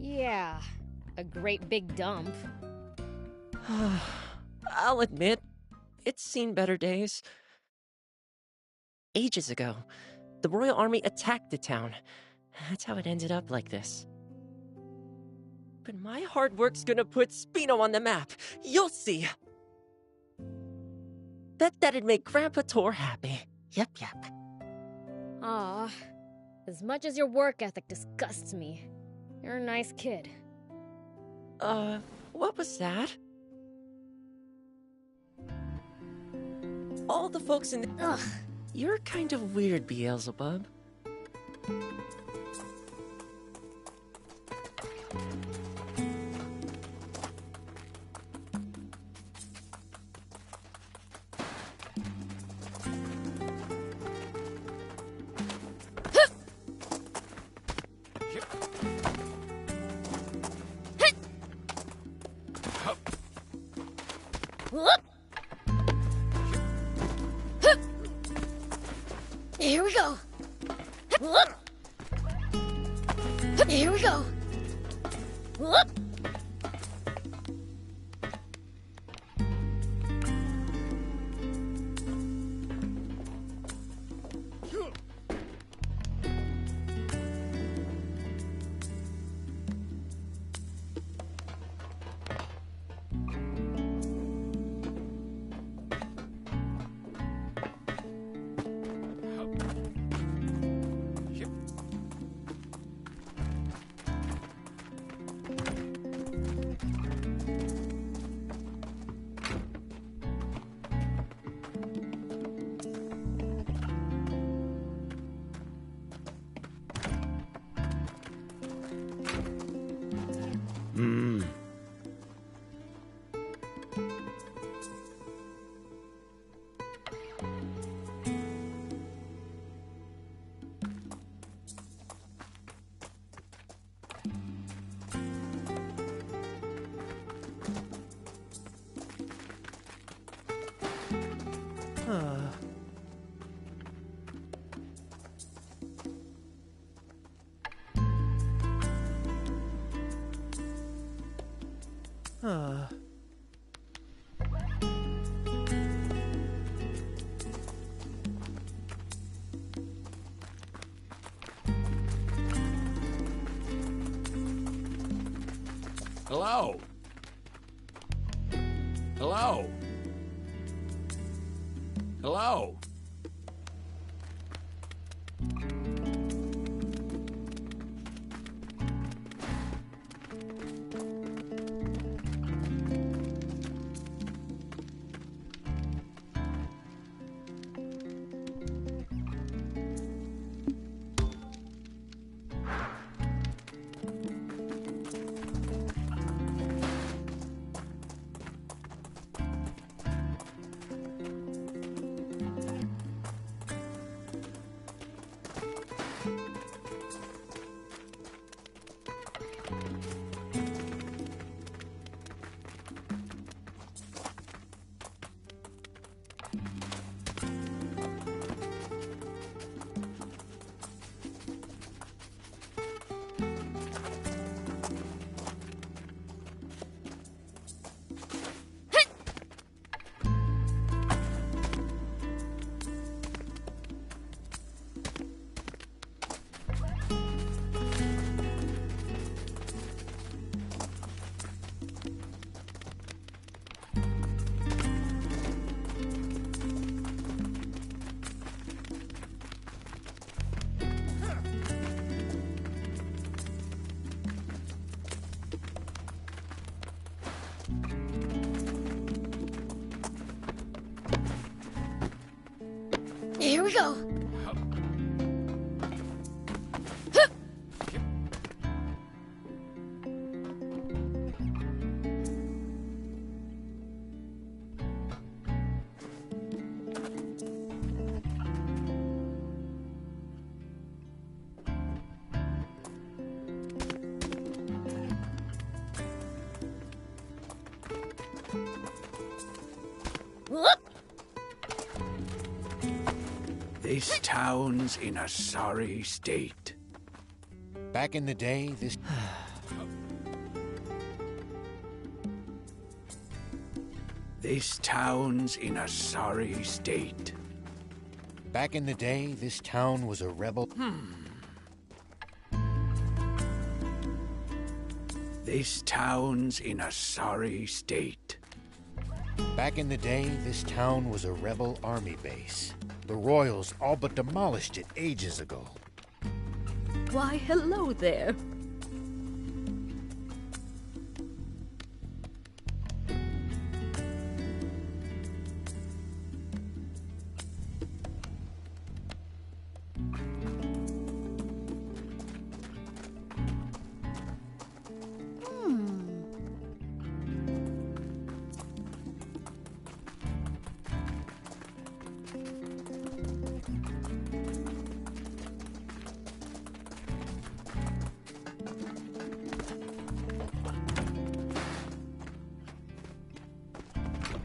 Yeah, a great big dump. I'll admit, it's seen better days. Ages ago, the Royal Army attacked the town. That's how it ended up like this. But my hard work's gonna put Spino on the map. You'll see. Bet that'd make Grandpa Tor happy. Yep. Aw, as much as your work ethic disgusts me, you're a nice kid. What was that? All the folks in the... Ugh. You're kind of weird, Beelzebub. Whoop. Here we go. Here we go. Hello? Hello? Hello? Here we go. This town's in a sorry state. Back in the day, this... This town's in a sorry state. Back in the day, this town was a rebel... This town's in a sorry state. Back in the day, this town was a rebel army base. The Royals all but demolished it ages ago. Why, hello there.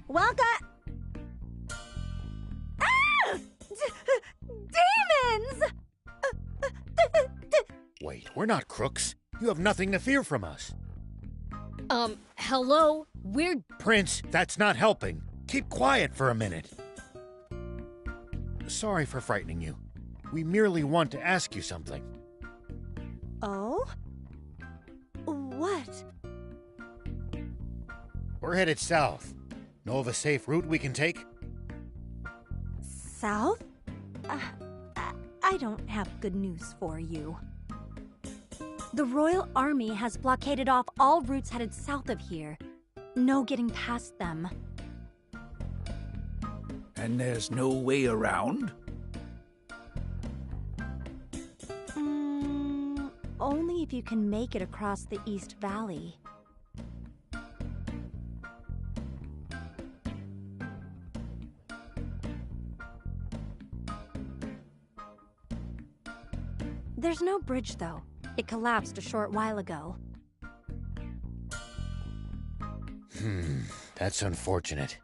Welcome. Ah! Demons! We're not crooks. You have nothing to fear from us. Hello? We're... Prince, that's not helping. Keep quiet for a minute. Sorry for frightening you. We merely want to ask you something. Oh? What? We're headed south. Know of a safe route we can take? South? I don't have good news for you. The Royal Army has blockaded off all routes headed south of here. No getting past them. And there's no way around? Only if you can make it across the East Valley. There's no bridge, though. It collapsed a short while ago. That's unfortunate.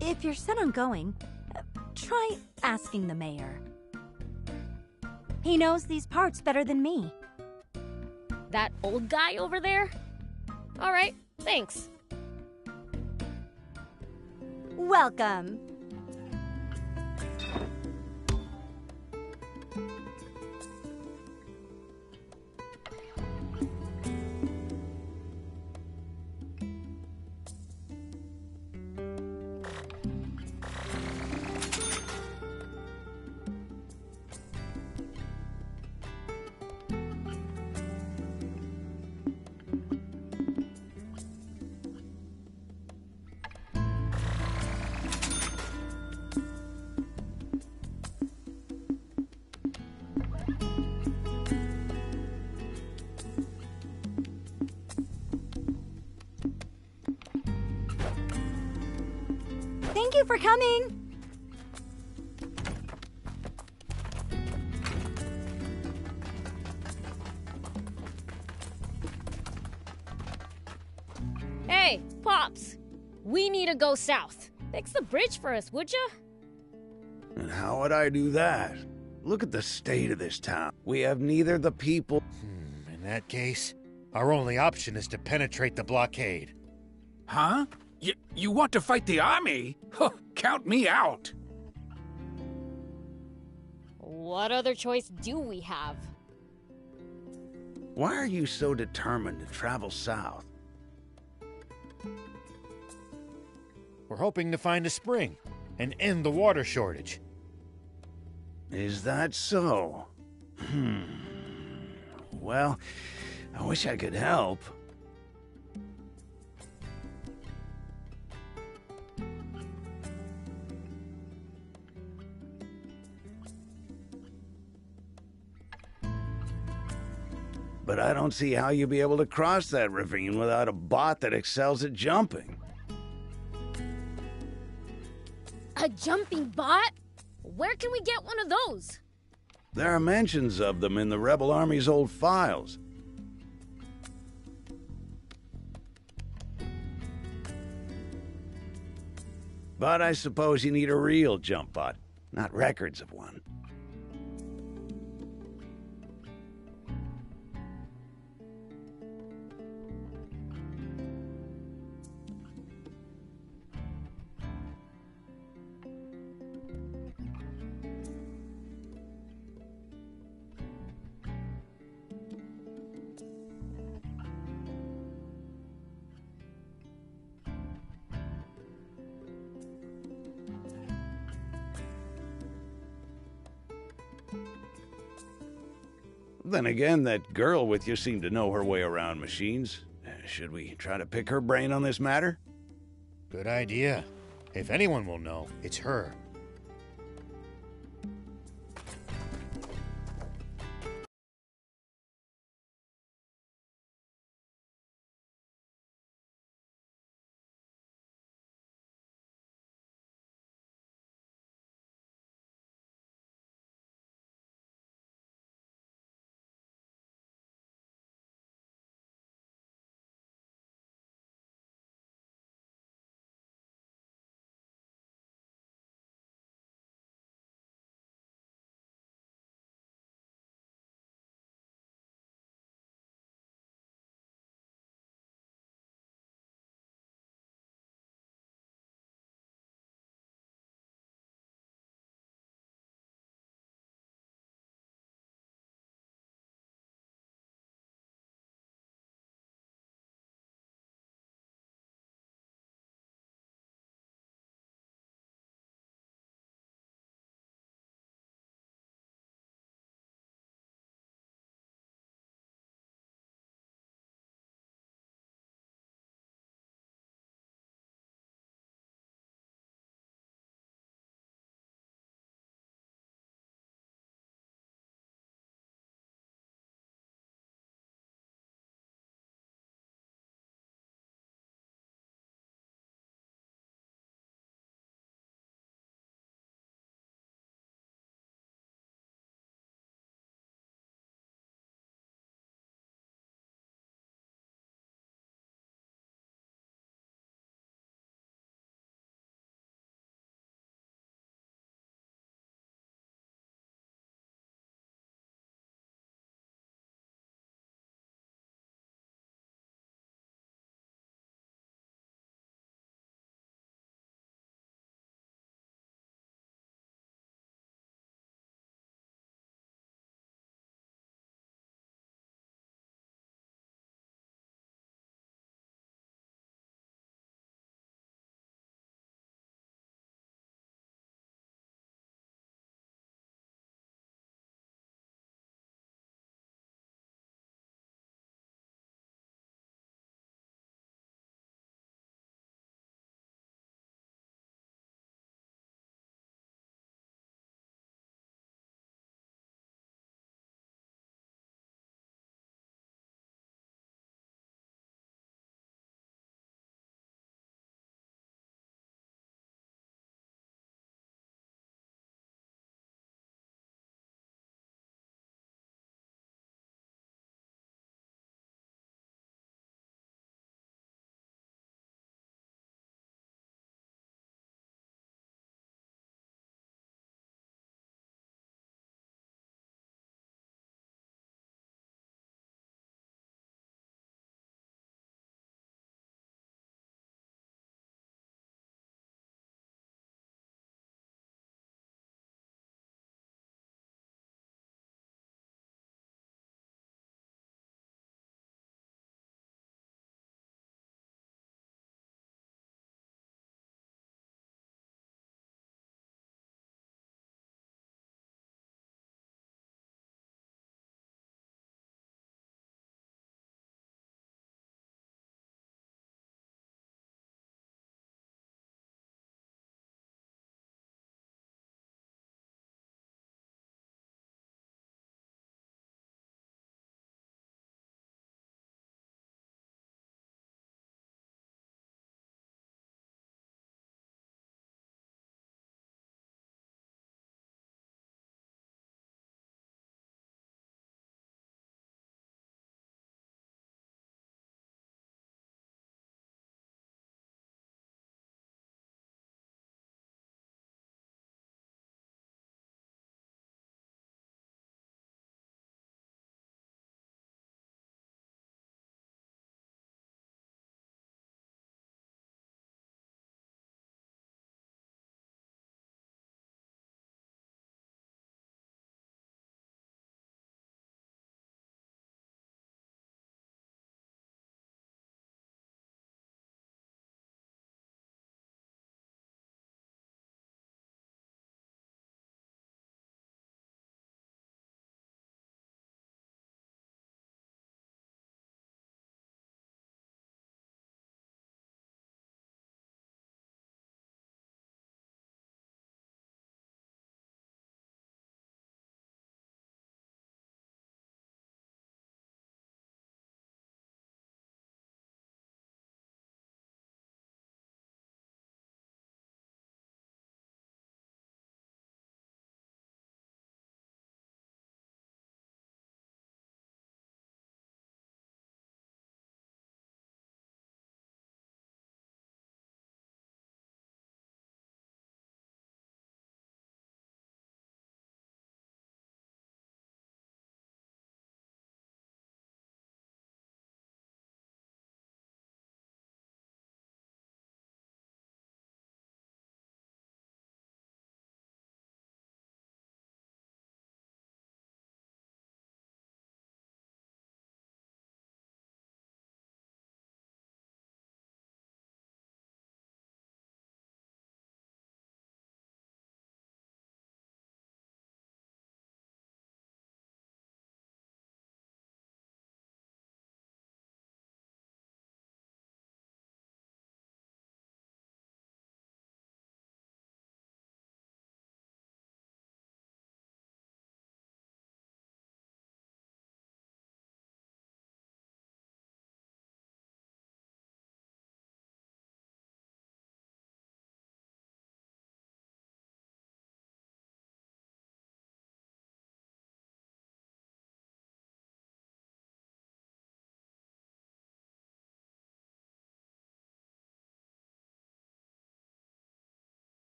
If you're set on going, try asking the mayor. He knows these parts better than me. That old guy over there? All right, thanks. Welcome. Thank you for coming. Hey, Pops. We need to go south. Fix the bridge for us, would ya? And how would I do that? Look at the state of this town. We have neither the people... In that case, our only option is to penetrate the blockade. Huh? You want to fight the army? Huh, count me out. What other choice do we have? Why are you so determined to travel south? We're hoping to find a spring and end the water shortage. Is that so? Well, I wish I could help. But I don't see how you'll be able to cross that ravine without a bot that excels at jumping. A jumping bot? Where can we get one of those? There are mentions of them in the Rebel Army's old files. But I suppose you need a real jump bot, not records of one. Then again, that girl with you seemed to know her way around machines. Should we try to pick her brain on this matter? Good idea. If anyone will know, it's her.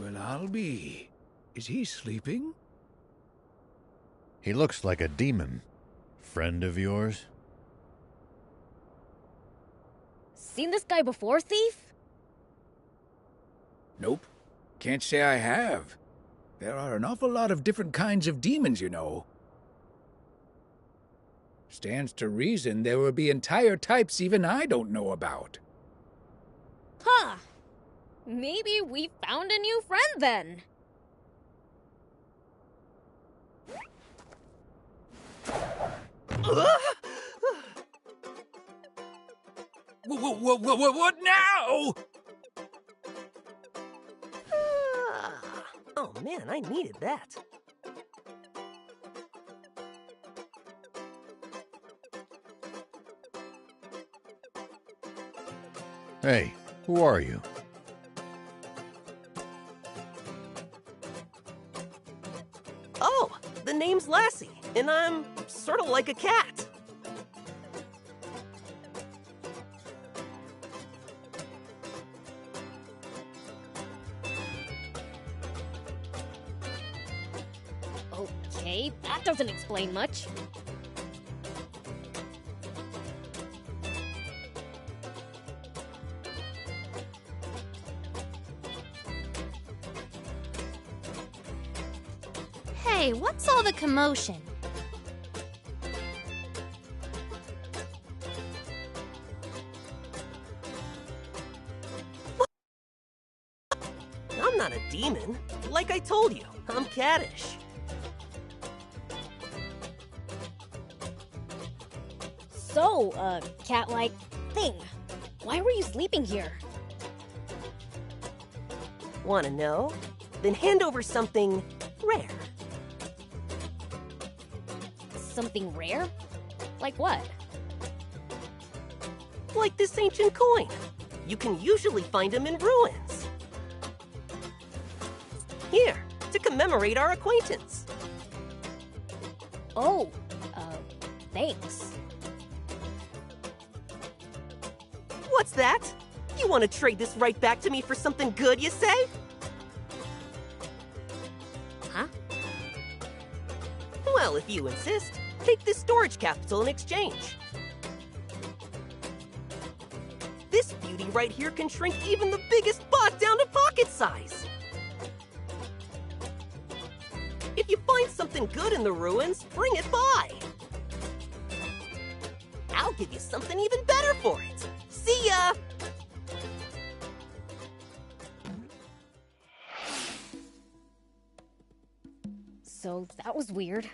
Well, I'll be. Is he sleeping? He looks like a demon. Friend of yours? Seen this guy before, Thief? Nope. Can't say I have. There are an awful lot of different kinds of demons, you know. Stands to reason there will be entire types even I don't know about. Huh. Maybe we found a new friend then. What now? Oh man, I needed that. Hey, who are you? Oh, the name's Lassie, and I'm sort of like a cat. Okay, that doesn't explain much. Hey, what's all the commotion? I'm not a demon. Like I told you, I'm cattish. So, cat-like thing. Why were you sleeping here? Want to know? Then hand over something rare. Something rare? Like what? Like this ancient coin. You can usually find them in ruins. Here, to commemorate our acquaintance. Oh, thanks. What's that? You want to trade this right back to me for something good, you say? Huh? Well, if you insist, take this storage capsule in exchange. This beauty right here can shrink even the biggest bot down to pocket size. If you find something good in the ruins, bring it by. I'll give you something even better for it. See ya! So that was weird.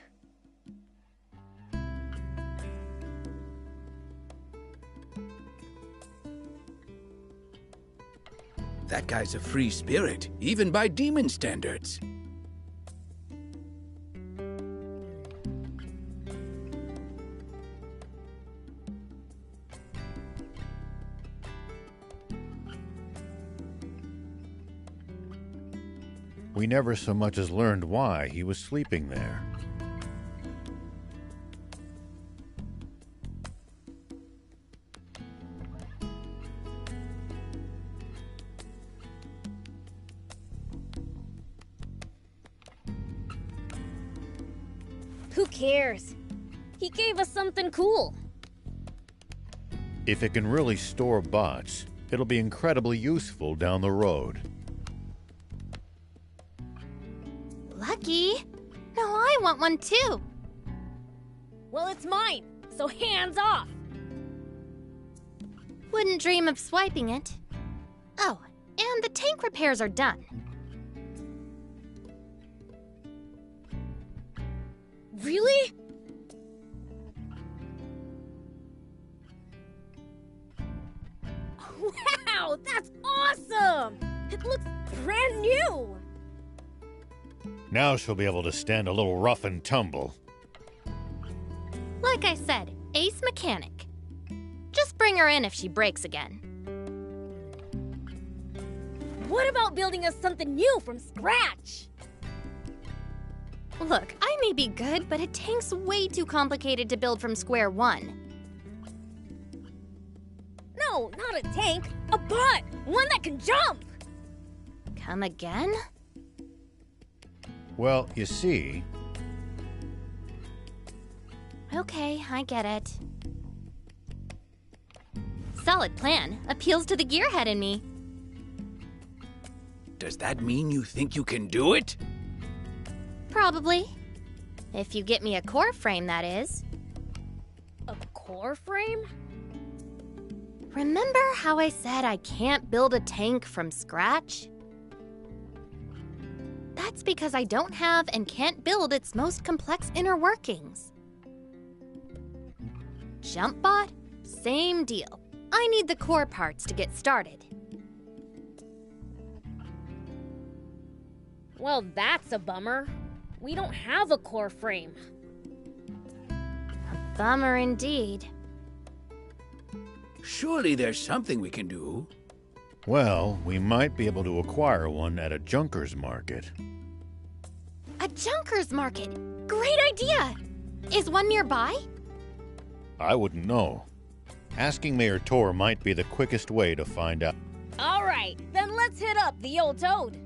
That guy's a free spirit, even by demon standards. We never so much as learned why he was sleeping there. Who cares? He gave us something cool. If it can really store bots, it'll be incredibly useful down the road. Lucky. No, I want one too. Well, it's mine, so hands off. Wouldn't dream of swiping it. Oh, and the tank repairs are done. Really? Wow, that's awesome! It looks brand new! Now she'll be able to stand a little rough and tumble. Like I said, ace mechanic. Just bring her in if she breaks again. What about building us something new from scratch? Look, I may be good, but a tank's way too complicated to build from square one. No, not a tank. A bot! One that can jump! Come again? Well, you see... Okay, I get it. Solid plan. Appeals to the gearhead in me. Does that mean you think you can do it? Probably. If you get me a core frame, that is. A core frame? Remember how I said I can't build a tank from scratch? That's because I don't have and can't build its most complex inner workings. JumpBot? Same deal. I need the core parts to get started. Well, that's a bummer. We don't have a core frame. A bummer indeed. Surely there's something we can do. Well, we might be able to acquire one at a junker's market. A junker's market? Great idea! Is one nearby? I wouldn't know. Asking Mayor Tor might be the quickest way to find out. All right, then let's hit up the old toad.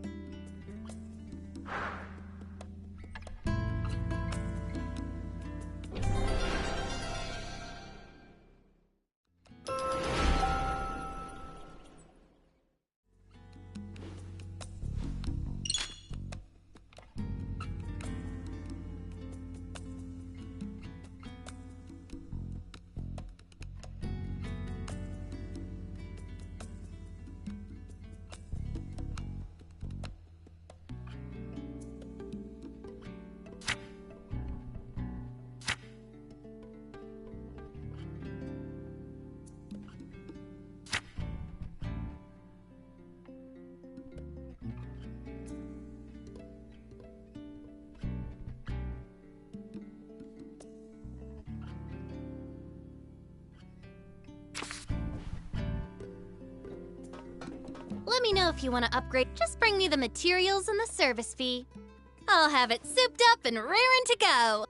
Let me know if you want to upgrade. Just bring me the materials and the service fee. I'll have it souped up and raring to go.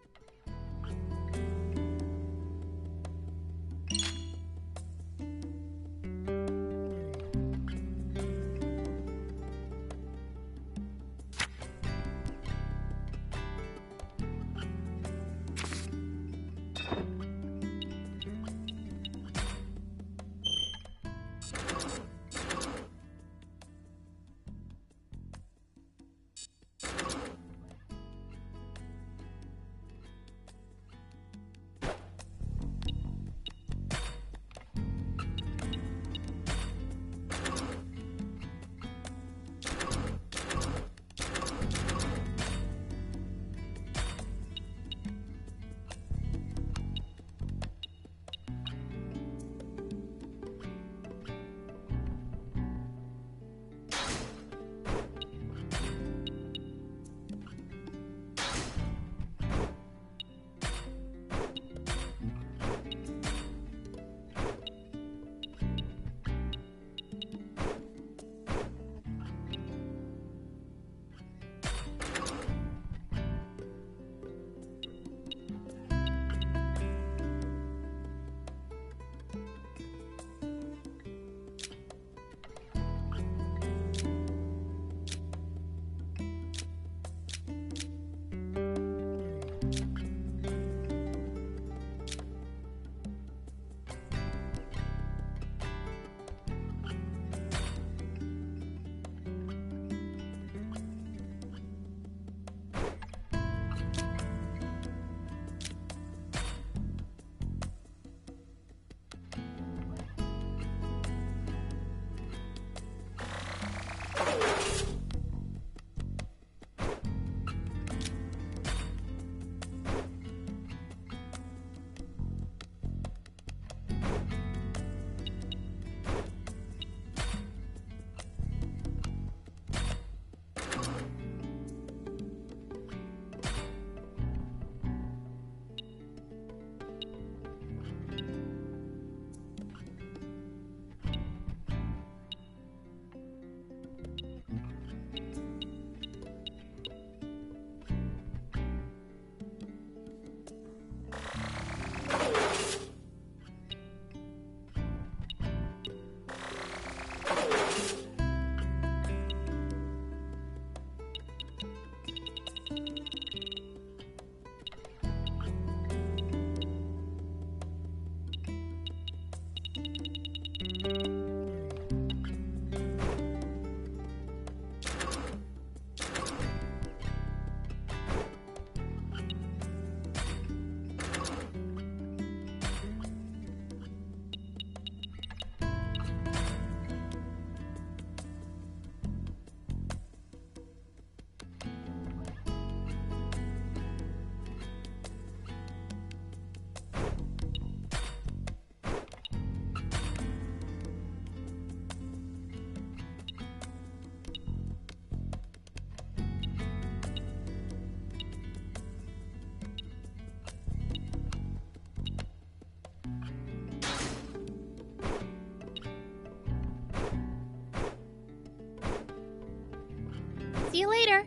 See you later.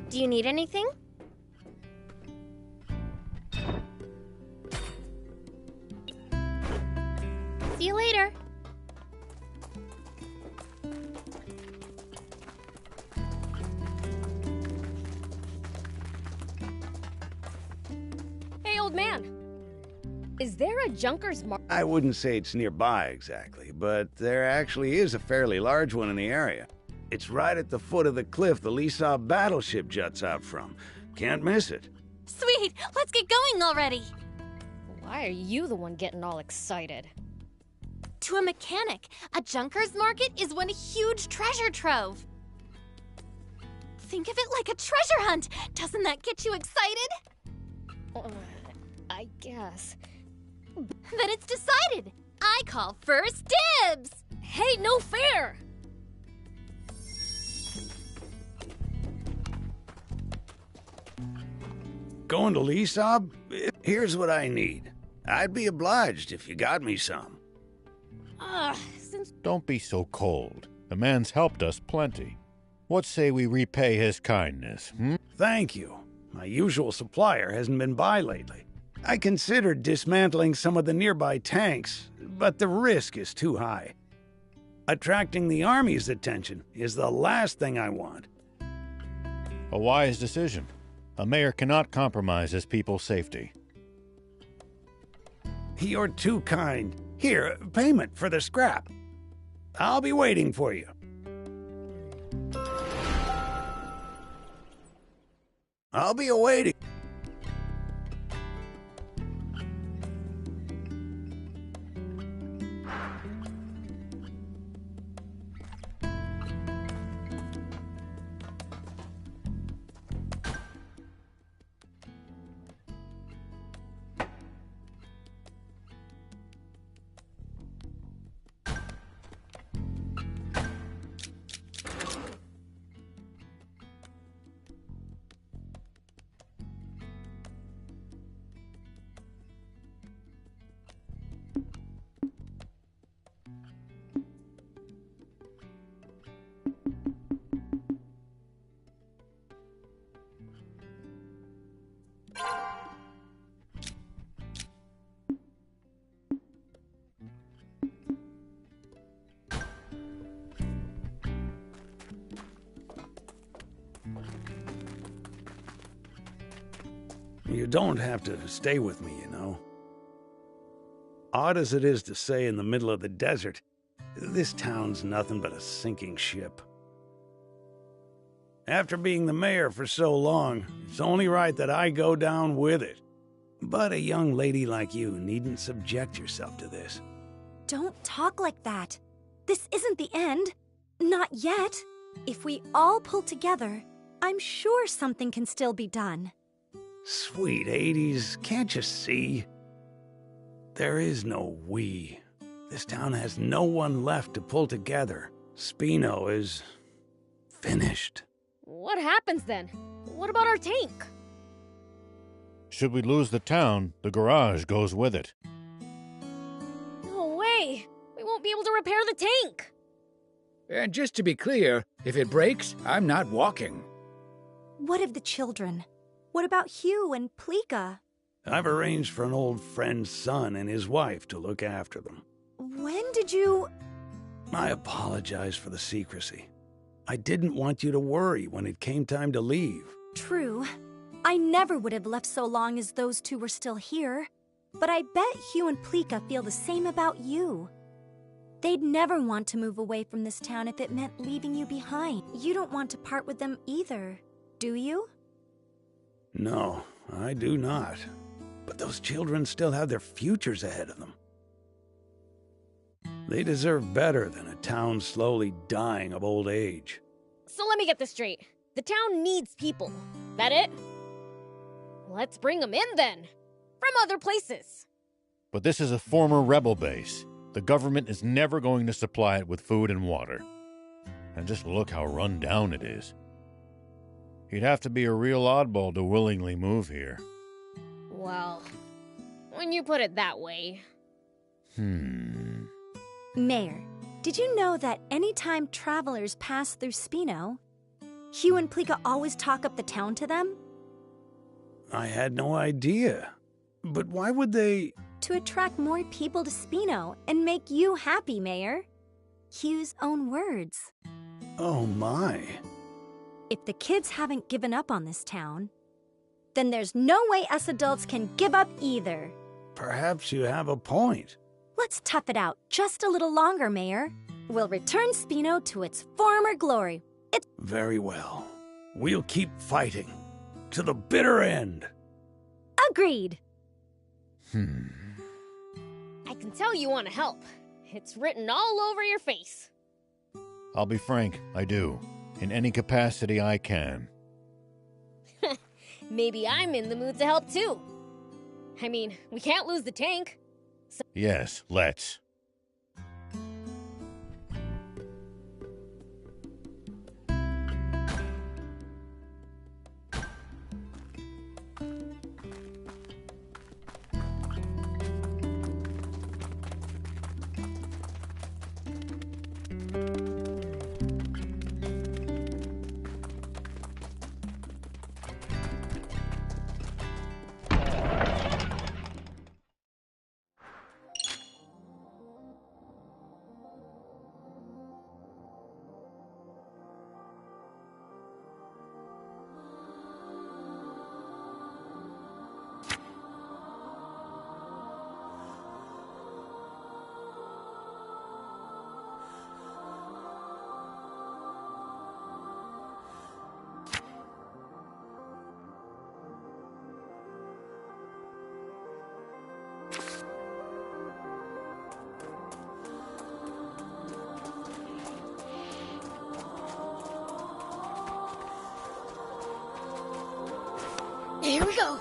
Do you need anything? See you later. Hey, old man. Is there a Junker's Market? I wouldn't say it's nearby exactly, but there actually is a fairly large one in the area. It's right at the foot of the cliff the Lisa battleship juts out from. Can't miss it. Sweet! Let's get going already! Why are you the one getting all excited? To a mechanic, a Junker's Market is one huge treasure trove. Think of it like a treasure hunt! Doesn't that get you excited? I guess. Then it's decided! I call first dibs! Hey, no fair! Going to Lisab? Here's what I need. I'd be obliged if you got me some. Since... Don't be so cold. The man's helped us plenty. What say we repay his kindness, Thank you. My usual supplier hasn't been by lately. I considered dismantling some of the nearby tanks, but the risk is too high. Attracting the Army's attention is the last thing I want. A wise decision. A mayor cannot compromise his people's safety. You're too kind. Here, payment for the scrap. I'll be waiting for you. I'll be awaiting. You don't have to stay with me, you know. Odd as it is to say in the middle of the desert, this town's nothing but a sinking ship. After being the mayor for so long, it's only right that I go down with it. But a young lady like you needn't subject yourself to this. Don't talk like that. This isn't the end. Not yet. If we all pull together, I'm sure something can still be done. Sweet 80s, can't you see? There is no we. This town has no one left to pull together. Spino is... finished. What happens then? What about our tank? Should we lose the town, the garage goes with it. No way! We won't be able to repair the tank! And just to be clear, if it breaks, I'm not walking. What of the children? What about Hugh and Pleeka? I've arranged for an old friend's son and his wife to look after them. When did you... I apologize for the secrecy. I didn't want you to worry when it came time to leave. True. I never would have left so long as those two were still here. But I bet Hugh and Pleeka feel the same about you. They'd never want to move away from this town if it meant leaving you behind. You don't want to part with them either, do you? No, I do not. But those children still have their futures ahead of them. They deserve better than a town slowly dying of old age. So let me get this straight. The town needs people. That it? Let's bring them in then. From other places. But this is a former rebel base. The government is never going to supply it with food and water. And just look how run down it is. He'd have to be a real oddball to willingly move here. Well, when you put it that way. Mayor, did you know that anytime travelers pass through Spino, Hugh and Plika always talk up the town to them? I had no idea. But why would they? To attract more people to Spino and make you happy, Mayor. Hugh's own words. Oh my. If the kids haven't given up on this town, then there's no way us adults can give up either. Perhaps you have a point. Let's tough it out just a little longer, Mayor. We'll return Spino to its former glory. Very well. We'll keep fighting. To the bitter end. Agreed. I can tell you want to help. It's written all over your face. I'll be frank, I do. In any capacity I can. Maybe I'm in the mood to help too. I mean, we can't lose the tank. So Yes, let's. here we go.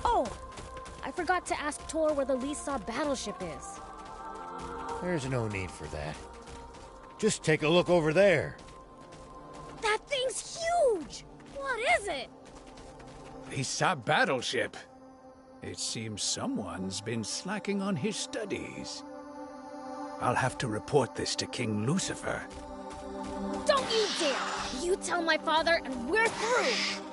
Oh, I forgot to ask Tor where the Lisa battleship is. There's no need for that. Just take a look over there. That thing's huge! What is it? Lisa battleship. It seems someone's been slacking on his studies. I'll have to report this to King Lucifer. Don't you dare! You tell my father and we're through!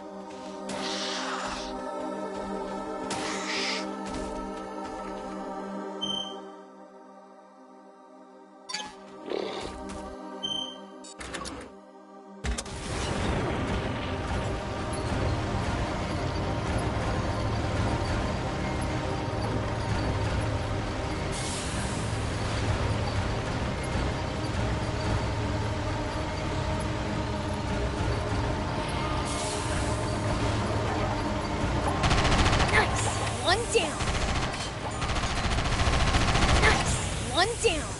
One down. Nice. One down.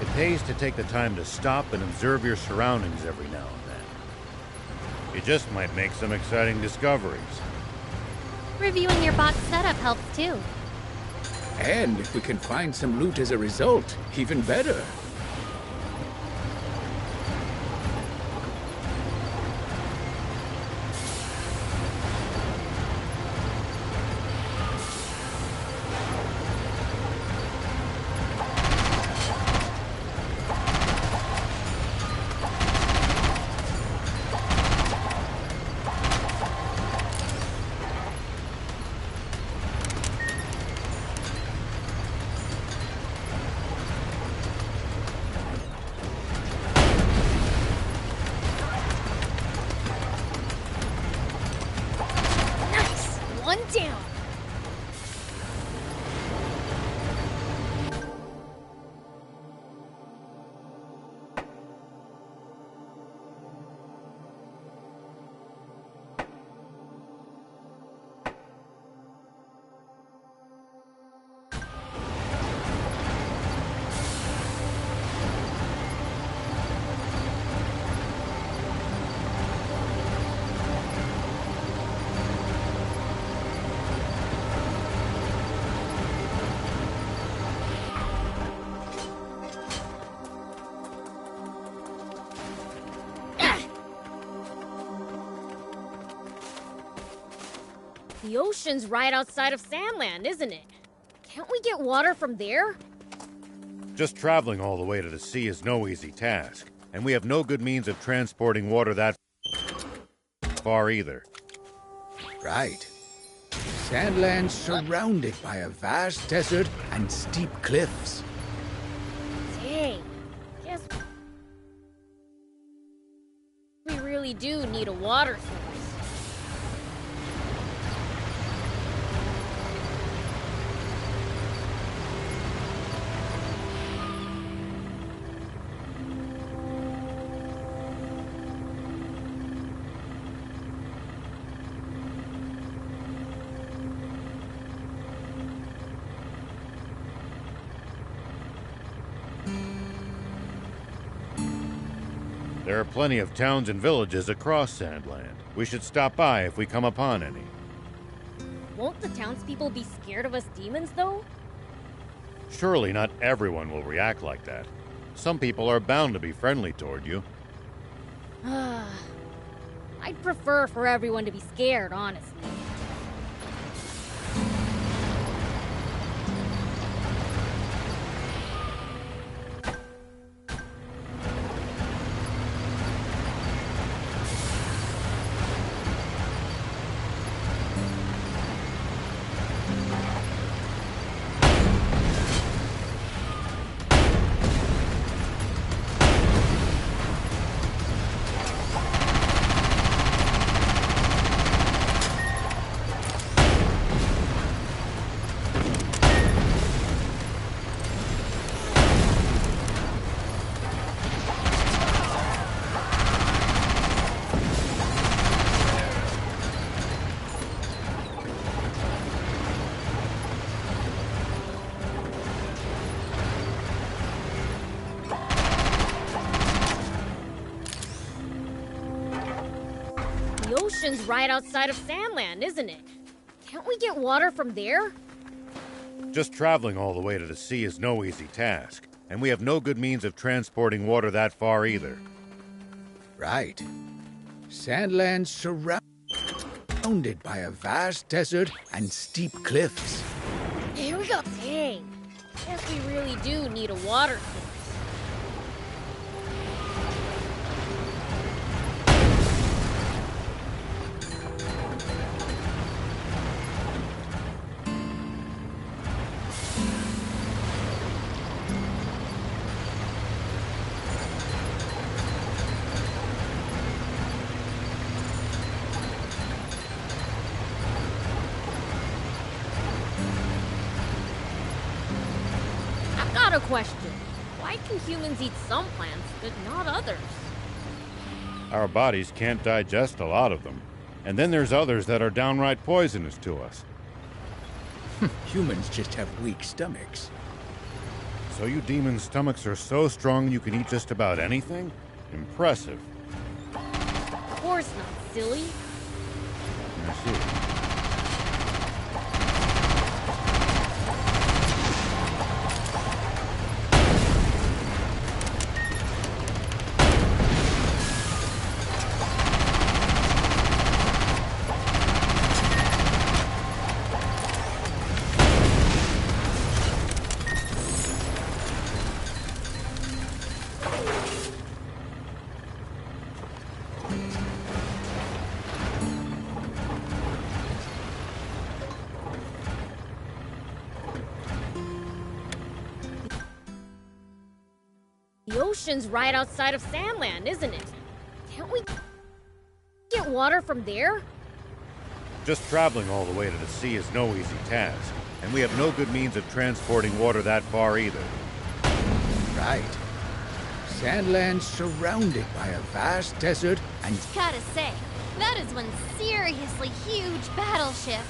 It pays to take the time to stop and observe your surroundings every now and then. You just might make some exciting discoveries. Reviewing your box setup helps too. And if we can find some loot as a result, even better. down! The ocean's right outside of SandLand, isn't it? Can't we get water from there? Just traveling all the way to the sea is no easy task, and we have no good means of transporting water that far either. Right. SandLand's surrounded by a vast desert and steep cliffs. Dang. Guess we really do need a water source. There are plenty of towns and villages across SandLand. We should stop by if we come upon any. Won't the townspeople be scared of us demons, though? Surely not everyone will react like that. Some people are bound to be friendly toward you. I'd prefer for everyone to be scared, honestly. The ocean's right outside of SandLand, isn't it? Can't we get water from there? Just traveling all the way to the sea is no easy task, and we have no good means of transporting water that far either. Right. SandLand's surrounded by a vast desert and steep cliffs. Here we go. Dang. Guess we really do need a water source. Got a question. Why can humans eat some plants, but not others? Our bodies can't digest a lot of them, and then there's others that are downright poisonous to us. Humans just have weak stomachs. So you demons' stomachs are so strong you can eat just about anything? Impressive. Of course not, silly. I see. The ocean's right outside of SandLand, isn't it? Can't we get water from there? Just traveling all the way to the sea is no easy task, and we have no good means of transporting water that far either. Right. SandLand's surrounded by a vast desert and... Gotta say, that is one seriously huge battleship.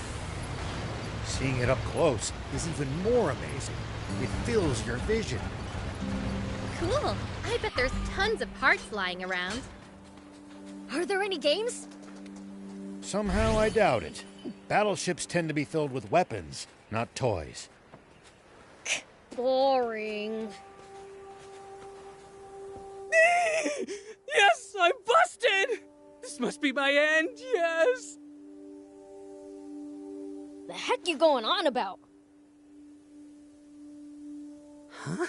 Seeing it up close is even more amazing. It fills your vision. Cool. I bet there's tons of parts lying around. Are there any games? Somehow I doubt it. Battleships tend to be filled with weapons, not toys. Boring. Yes, I'm busted! This must be my end, yes! The heck you going on about? Huh?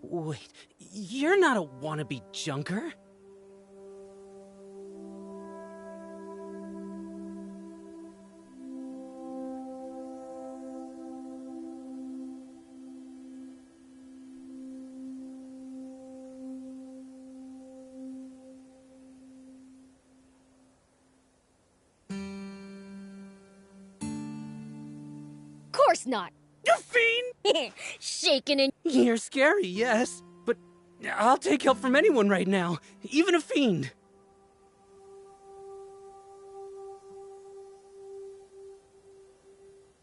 Wait, you're not a wannabe junker? Course not. You fiend! Shaking and... You're scary, yes, but I'll take help from anyone right now, even a fiend.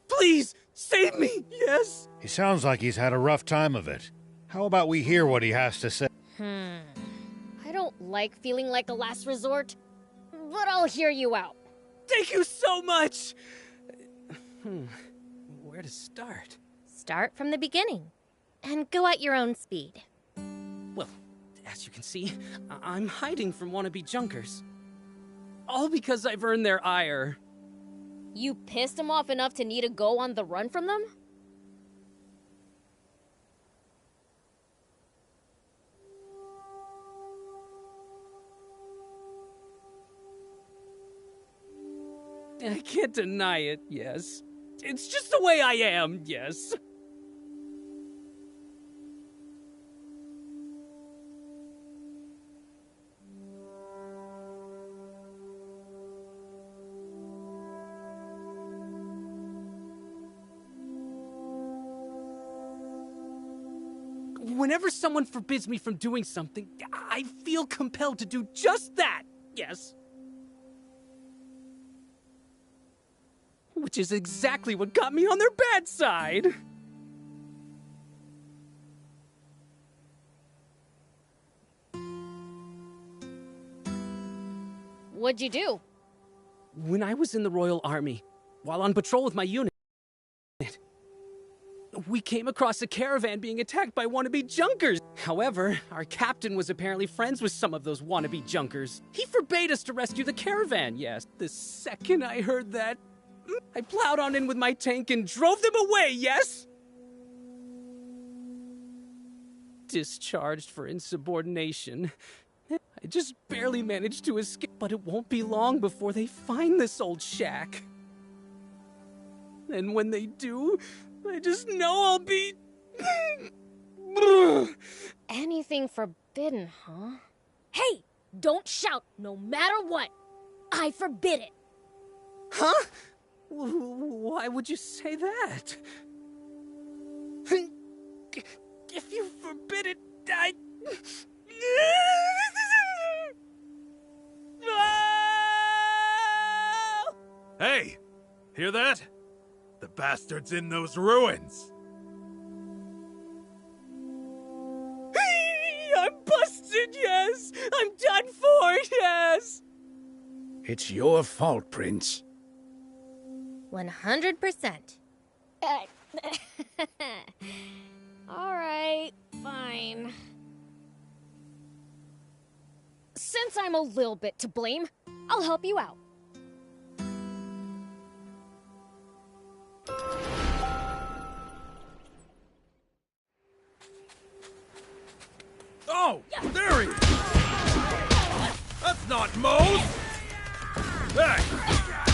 Please, save me, yes? He sounds like he's had a rough time of it. How about we hear what he has to say? I don't like feeling like a last resort, but I'll hear you out. Thank you so much! Where to start? Start from the beginning, and go at your own speed. Well, as you can see, I'm hiding from wannabe junkers. All because I've earned their ire. You pissed them off enough to need to go on the run from them? I can't deny it, yes. It's just the way I am, yes. Whenever someone forbids me from doing something, I feel compelled to do just that, yes. Which is exactly what got me on their bad side. What'd you do? When I was in the Royal Army, while on patrol with my unit, we came across a caravan being attacked by wannabe junkers. However, our captain was apparently friends with some of those wannabe junkers. He forbade us to rescue the caravan, yes. The second I heard that, I plowed on in with my tank and drove them away, yes? Discharged for insubordination. I just barely managed to escape, but it won't be long before they find this old shack. And when they do, I just know I'll be... Anything forbidden, huh? Hey! Don't shout, no matter what! I forbid it! Huh? Why would you say that? If you forbid it, I... Hey! Hear that? The bastard's in those ruins! I'm busted, yes! I'm done for, yes! It's your fault, Prince. 100%. Alright, fine. Since I'm a little bit to blame, I'll help you out. Oh! There he is! That's not Mose! Hey!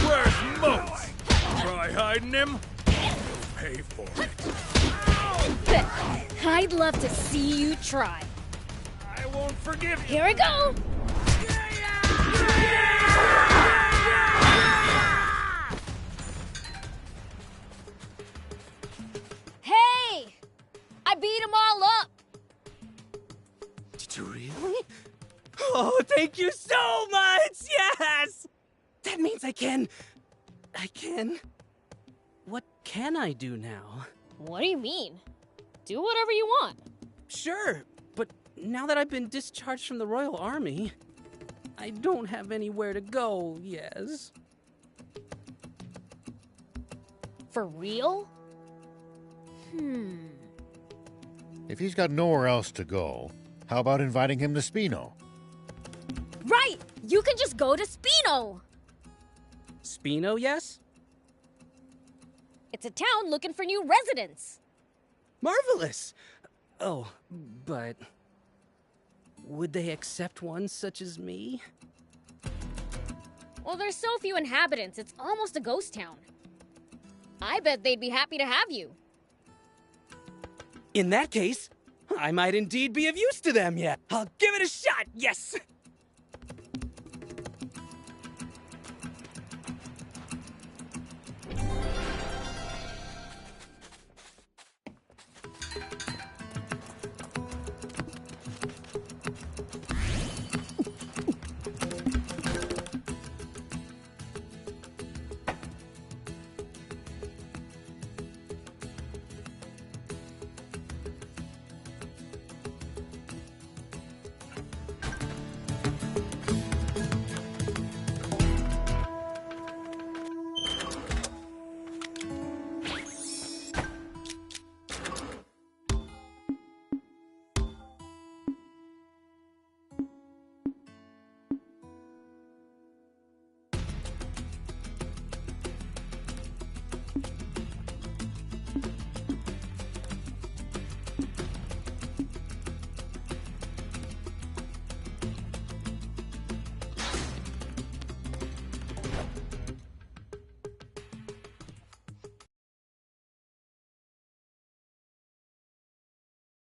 Where's Mose? Try hiding him? You'll pay for it. I'd love to see you try. I won't forgive you! Here we go! beat them all up! Did you really? Oh, thank you so much! Yes! That means I can... What can I do now? What do you mean? Do whatever you want. Sure, but now that I've been discharged from the Royal Army, I don't have anywhere to go, yes. For real? If he's got nowhere else to go, how about inviting him to Spino? Right! You can just go to Spino! Spino, yes? It's a town looking for new residents. Marvelous! Oh, but... would they accept one such as me? Well, there's so few inhabitants, it's almost a ghost town. I bet they'd be happy to have you. In that case, I might indeed be of use to them yet. I'll give it a shot, yes!